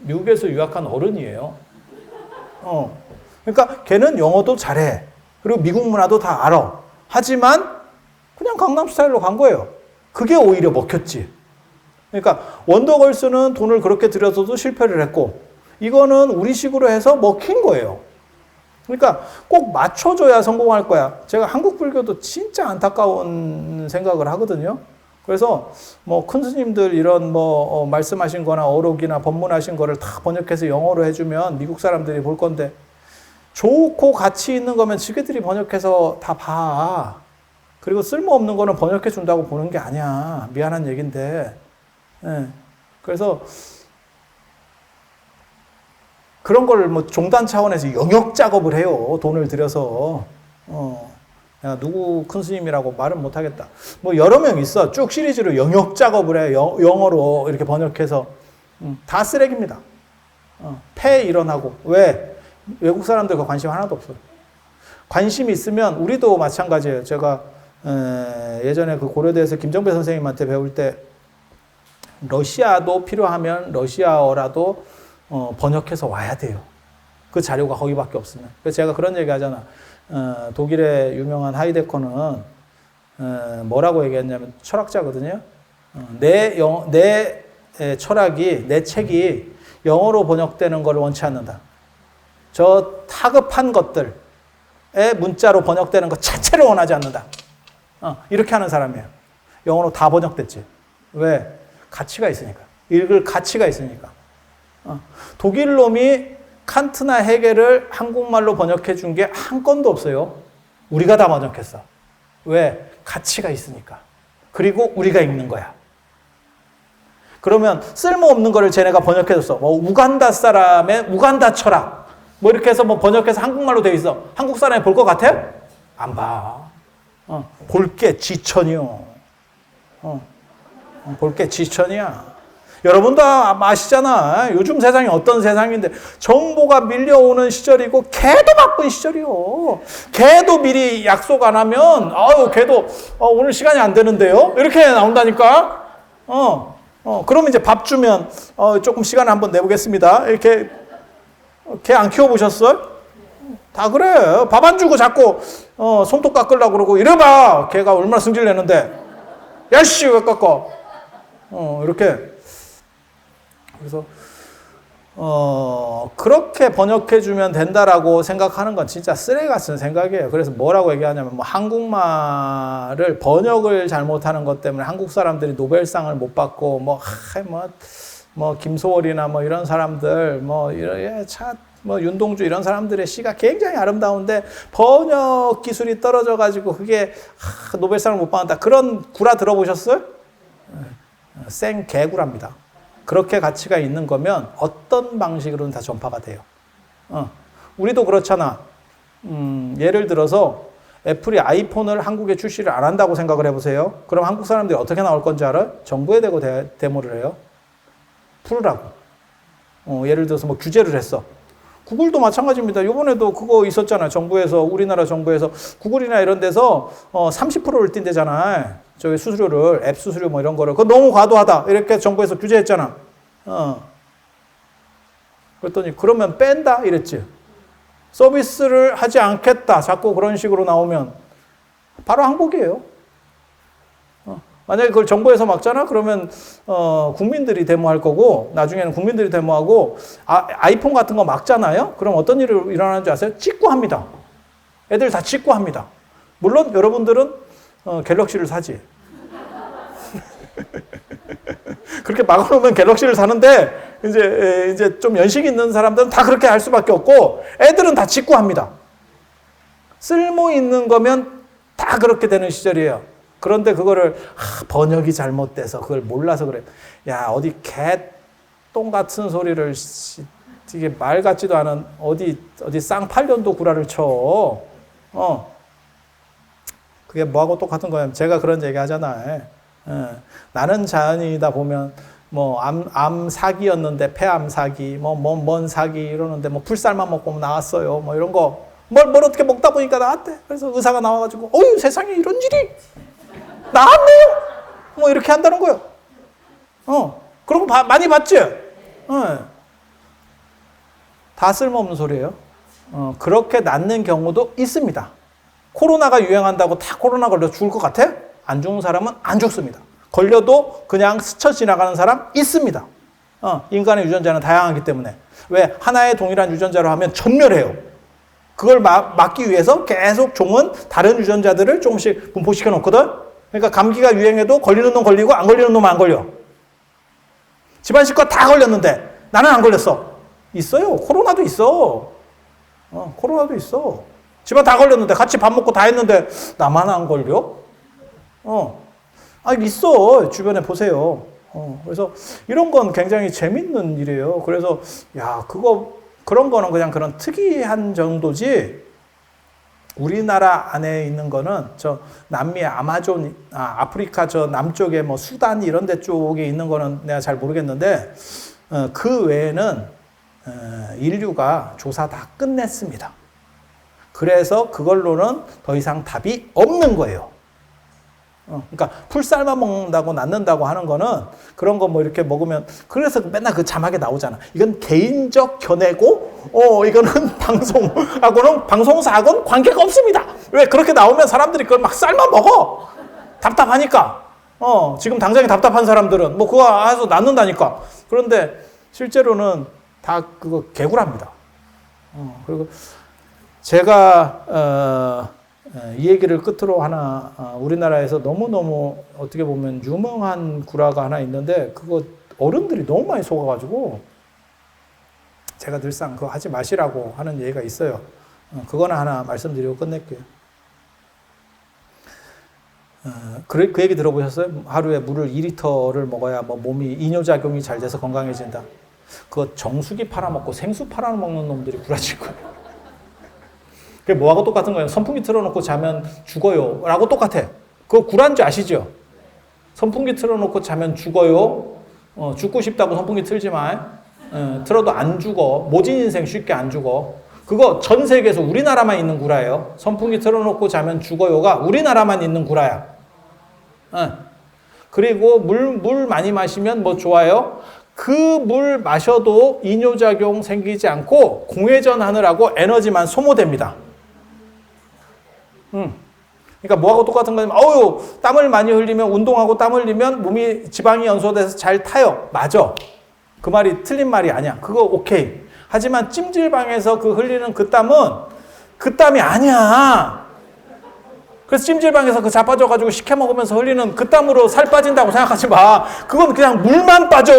미국에서 유학한 어른이에요. 그러니까 걔는 영어도 잘해. 그리고 미국 문화도 다 알아. 하지만 그냥 강남 스타일로 간 거예요. 그게 오히려 먹혔지. 그러니까 원더걸스는 돈을 그렇게 들여서도 실패를 했고 이거는 우리식으로 해서 먹힌 거예요. 그러니까 꼭 맞춰줘야 성공할 거야. 제가 한국 불교도 진짜 안타까운 생각을 하거든요. 그래서 뭐 큰 스님들 이런 말씀하신 거나 어록이나 법문하신 거를 다 번역해서 영어로 해주면 미국 사람들이 볼 건데 좋고 가치 있는 거면 지네들이 번역해서 다 봐. 그리고 쓸모없는 거는 번역해 준다고 보는 게 아니야. 미안한 얘기인데. 예. 그래서 그런 걸 뭐 종단 차원에서 영역 작업을 해요. 돈을 들여서. 야, 누구 큰 스님이라고 말은 못 하겠다. 뭐 여러 명 있어. 쭉 시리즈로 영역 작업을 해. 영어로 이렇게 번역해서. 다 쓰레기입니다. 폐 일어나고. 왜? 외국 사람들 그 관심 하나도 없어요. 관심 있으면 우리도 마찬가지예요. 제가 예전에 그 고려대에서 김정배 선생님한테 배울 때 러시아도 필요하면 러시아어라도 번역해서 와야 돼요. 그 자료가 거기밖에 없으면. 그래서 제가 그런 얘기 하잖아. 독일의 유명한 하이데커는 뭐라고 얘기했냐면 철학자거든요. 내 철학이, 내 책이 영어로 번역되는 걸 원치 않는다. 저 타급한 것들의 문자로 번역되는 것 자체를 원하지 않는다. 이렇게 하는 사람이에요. 영어로 다 번역됐지. 왜? 가치가 있으니까. 읽을 가치가 있으니까. 독일 놈이 칸트나 헤겔을 한국말로 번역해 준 게 한 건도 없어요. 우리가 다 번역했어. 왜? 가치가 있으니까. 그리고 우리가 읽는 거야. 그러면 쓸모없는 거를 쟤네가 번역해줬어. 뭐 우간다 사람의 우간다 철학. 뭐 이렇게 해서 뭐 번역해서 한국말로 돼 있어. 한국 사람이 볼 것 같아? 안 봐. 볼 게 지천이요. 볼 게 지천이야. 여러분도 아시잖아. 요즘 세상이 어떤 세상인데 정보가 밀려오는 시절이고 걔도 바쁜 시절이요. 걔도 미리 약속 안 하면 걔도 오늘 시간이 안 되는데요. 이렇게 나온다니까. 그러면 이제 밥 주면 조금 시간 한번 내보겠습니다. 이렇게 걔 안 키워보셨어요? 다 그래. 밥 안 주고 자꾸 손톱 깎으려고 그러고 이래봐. 걔가 얼마나 승질 내는데. 야씨 왜 깎아? 이렇게. 그래서 그렇게 번역해주면 된다라고 생각하는 건 진짜 쓰레기 같은 생각이에요. 그래서 뭐라고 얘기하냐면 뭐 한국말을 번역을 잘못하는 것 때문에 한국 사람들이 노벨상을 못 받고 뭐 김소월이나 뭐 이런 사람들 뭐 윤동주 이런 사람들의 시가 굉장히 아름다운데 번역 기술이 떨어져가지고 그게 노벨상을 못 받았다. 그런 구라 들어보셨어요? 생 개구랍니다. 그렇게 가치가 있는 거면 어떤 방식으로는 다 전파가 돼요. 우리도 그렇잖아. 예를 들어서 애플이 아이폰을 한국에 출시를 안 한다고 생각을 해보세요. 그럼 한국 사람들이 어떻게 나올 건지 알아요? 정부에 대고 데모를 해요. 풀으라고. 예를 들어서 뭐 규제를 했어. 구글도 마찬가지입니다. 이번에도 그거 있었잖아요. 정부에서, 우리나라 정부에서 구글이나 이런 데서 30%를 뛴대잖아요. 저기 수수료를, 앱 수수료 뭐 이런 거를. 그거 너무 과도하다. 이렇게 정부에서 규제했잖아. 그랬더니 그러면 뺀다 이랬지. 서비스를 하지 않겠다. 자꾸 그런 식으로 나오면 바로 항복이에요. 만약에 그걸 정부에서 막잖아? 그러면 국민들이 데모할 거고 나중에는 국민들이 데모하고 아이폰 같은 거 막잖아요? 그럼 어떤 일이 일어나는지 아세요? 직구합니다. 애들 다 직구합니다. 물론 여러분들은 갤럭시를 사지. 그렇게 막아놓으면 갤럭시를 사는데 이제 좀 연식 있는 사람들은 다 그렇게 할 수밖에 없고 애들은 다 직구합니다. 쓸모 있는 거면 다 그렇게 되는 시절이에요. 그런데 그거를 번역이 잘못돼서 그걸 몰라서 그래. 야 어디 개똥 같은 소리를 이게 말 같지도 않은 어디 쌍팔년도 구라를 쳐. 그게 뭐하고 똑같은 거냐면 제가 그런 얘기 하잖아요. 나는 자연이다 보면 뭐 암 사기였는데 폐암 사기 뭔 사기 이러는데 뭐 풀쌀만 먹고 나왔어요. 뭐 이런 거 뭘 어떻게 먹다 보니까 나왔대. 그래서 의사가 나와가지고 어휴 세상에 이런 일이 나왔네요. 뭐 이렇게 한다는 거예요. 그런 거 많이 봤지? 다 쓸모없는 소리예요. 그렇게 낫는 경우도 있습니다. 코로나가 유행한다고 다 코로나 걸려 죽을 것 같아? 안 죽는 사람은 안 죽습니다. 걸려도 그냥 스쳐 지나가는 사람 있습니다. 인간의 유전자는 다양하기 때문에. 왜? 하나의 동일한 유전자로 하면 전멸해요. 그걸 막기 위해서 계속 종은 다른 유전자들을 조금씩 분포시켜 놓거든? 그러니까 감기가 유행해도 걸리는 놈 걸리고 안 걸리는 놈 안 걸려. 집안 식구가 다 걸렸는데 나는 안 걸렸어. 있어요. 코로나도 있어. 코로나도 있어. 집안 다 걸렸는데 같이 밥 먹고 다 했는데 나만 안 걸려? 있어. 주변에 보세요. 그래서 이런 건 굉장히 재밌는 일이에요. 그래서, 그런 거는 그냥 그런 특이한 정도지, 우리나라 안에 있는 거는 저 남미 아마존, 아프리카 저 남쪽에 뭐 수단 이런 데 쪽에 있는 거는 내가 잘 모르겠는데, 그 외에는 인류가 조사 다 끝냈습니다. 그래서 그걸로는 더 이상 답이 없는 거예요. 그러니까 풀 삶아 먹는다고 낫는다고 하는 거는 그런 거 뭐 이렇게 먹으면, 그래서 맨날 그 자막에 나오잖아. 이건 개인적 견해고, 이거는 방송사하고는 관계가 없습니다. 왜? 그렇게 나오면 사람들이 그걸 막 삶아 먹어. 답답하니까. 지금 당장에 답답한 사람들은 뭐 그거 해서 낫는다니까. 그런데 실제로는 다 그거 개구라입니다. 그리고 제가 이 얘기를 끝으로 하나, 우리나라에서 너무너무 어떻게 보면 유명한 구라가 하나 있는데, 그거 어른들이 너무 많이 속아가지고 제가 늘상 그거 하지 마시라고 하는 얘기가 있어요. 그거는 하나 말씀드리고 끝낼게요. 그 얘기 들어보셨어요? 하루에 물을 2리터를 먹어야 뭐 몸이 이뇨작용이 잘 돼서 건강해진다. 그거 정수기 팔아먹고 생수 팔아먹는 놈들이 구라칠 거예요. 그게 뭐하고 똑같은 거예요? 선풍기 틀어놓고 자면 죽어요 라고 똑같아. 그거 구라인 줄 아시죠? 선풍기 틀어놓고 자면 죽어요. 죽고 싶다고 선풍기 틀지 마. 틀어도 안 죽어. 모진 인생 쉽게 안 죽어. 그거 전 세계에서 우리나라만 있는 구라예요. 선풍기 틀어놓고 자면 죽어요가 우리나라만 있는 구라야. 그리고 물 많이 마시면 뭐 좋아요? 그 물 마셔도 이뇨작용 생기지 않고 공회전 하느라고 에너지만 소모됩니다. 그러니까 뭐하고 똑같은 거냐면, 땀을 많이 흘리면, 운동하고 땀 흘리면 몸이 지방이 연소돼서 잘 타요. 맞아. 그 말이 틀린 말이 아니야. 그거 오케이. 하지만 찜질방에서 그 흘리는 그 땀은 그 땀이 아니야. 그래서 찜질방에서 그 자빠져가지고 식혜 먹으면서 흘리는 그 땀으로 살 빠진다고 생각하지 마. 그건 그냥 물만 빠져.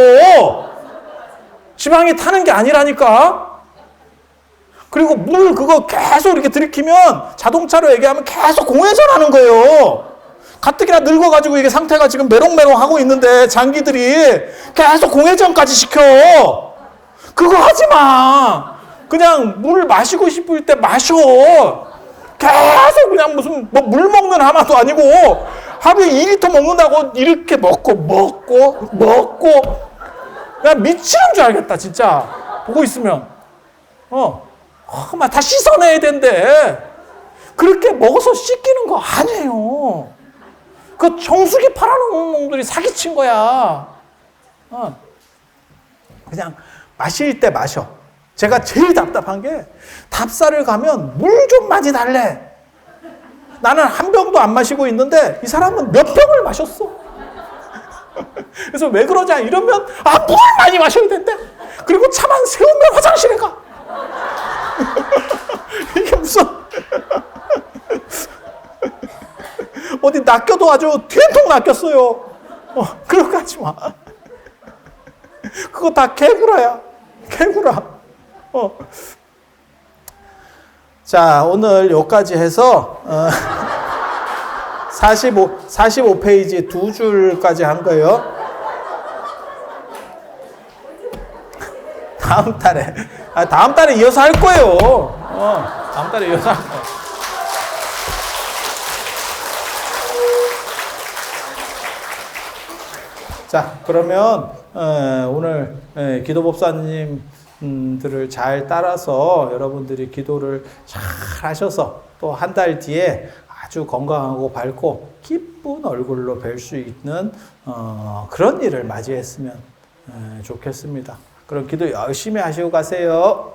지방이 타는 게 아니라니까. 그리고 물 그거 계속 이렇게 들이키면, 자동차로 얘기하면 계속 공회전 하는 거예요. 가뜩이나 늙어가지고 이게 상태가 지금 메롱메롱 하고 있는데 장기들이 계속 공회전까지 시켜. 그거 하지 마. 그냥 물 마시고 싶을 때 마셔. 계속 그냥 무슨 뭐 물 먹는 하마도 아니고 하루에 2리터 먹는다고 이렇게 먹고 그냥 미치는 줄 알겠다 진짜. 보고 있으면 막 다 씻어내야 된대. 그렇게 먹어서 씻기는 거 아니에요. 그 정수기 팔아놓은 놈들이 사기친 거야. 그냥 마실 때 마셔. 제가 제일 답답한 게, 답사를 가면 물 좀 많이 달래. 나는 한 병도 안 마시고 있는데 이 사람은 몇 병을 마셨어. 그래서 왜 그러냐 이러면, 물 많이 마셔야 된대. 그리고 차만 세우면 화장실에 가. 이게 무슨 어디 낚여도 아주 뒤통통 낚였어요. 그렇게 하지 마. 그거 다 개구라야. 개구라. 자, 오늘 여기까지 해서 45페이지 2줄까지 한 거예요. 다음 달에 이어서 할 거예요. 다음 달에 이어서 할 거예요. 자, 그러면 오늘 기도법사님들을 잘 따라서 여러분들이 기도를 잘 하셔서 또 한 달 뒤에 아주 건강하고 밝고 기쁜 얼굴로 뵐 수 있는 그런 일을 맞이했으면 좋겠습니다. 그럼 기도 열심히 하시고 가세요.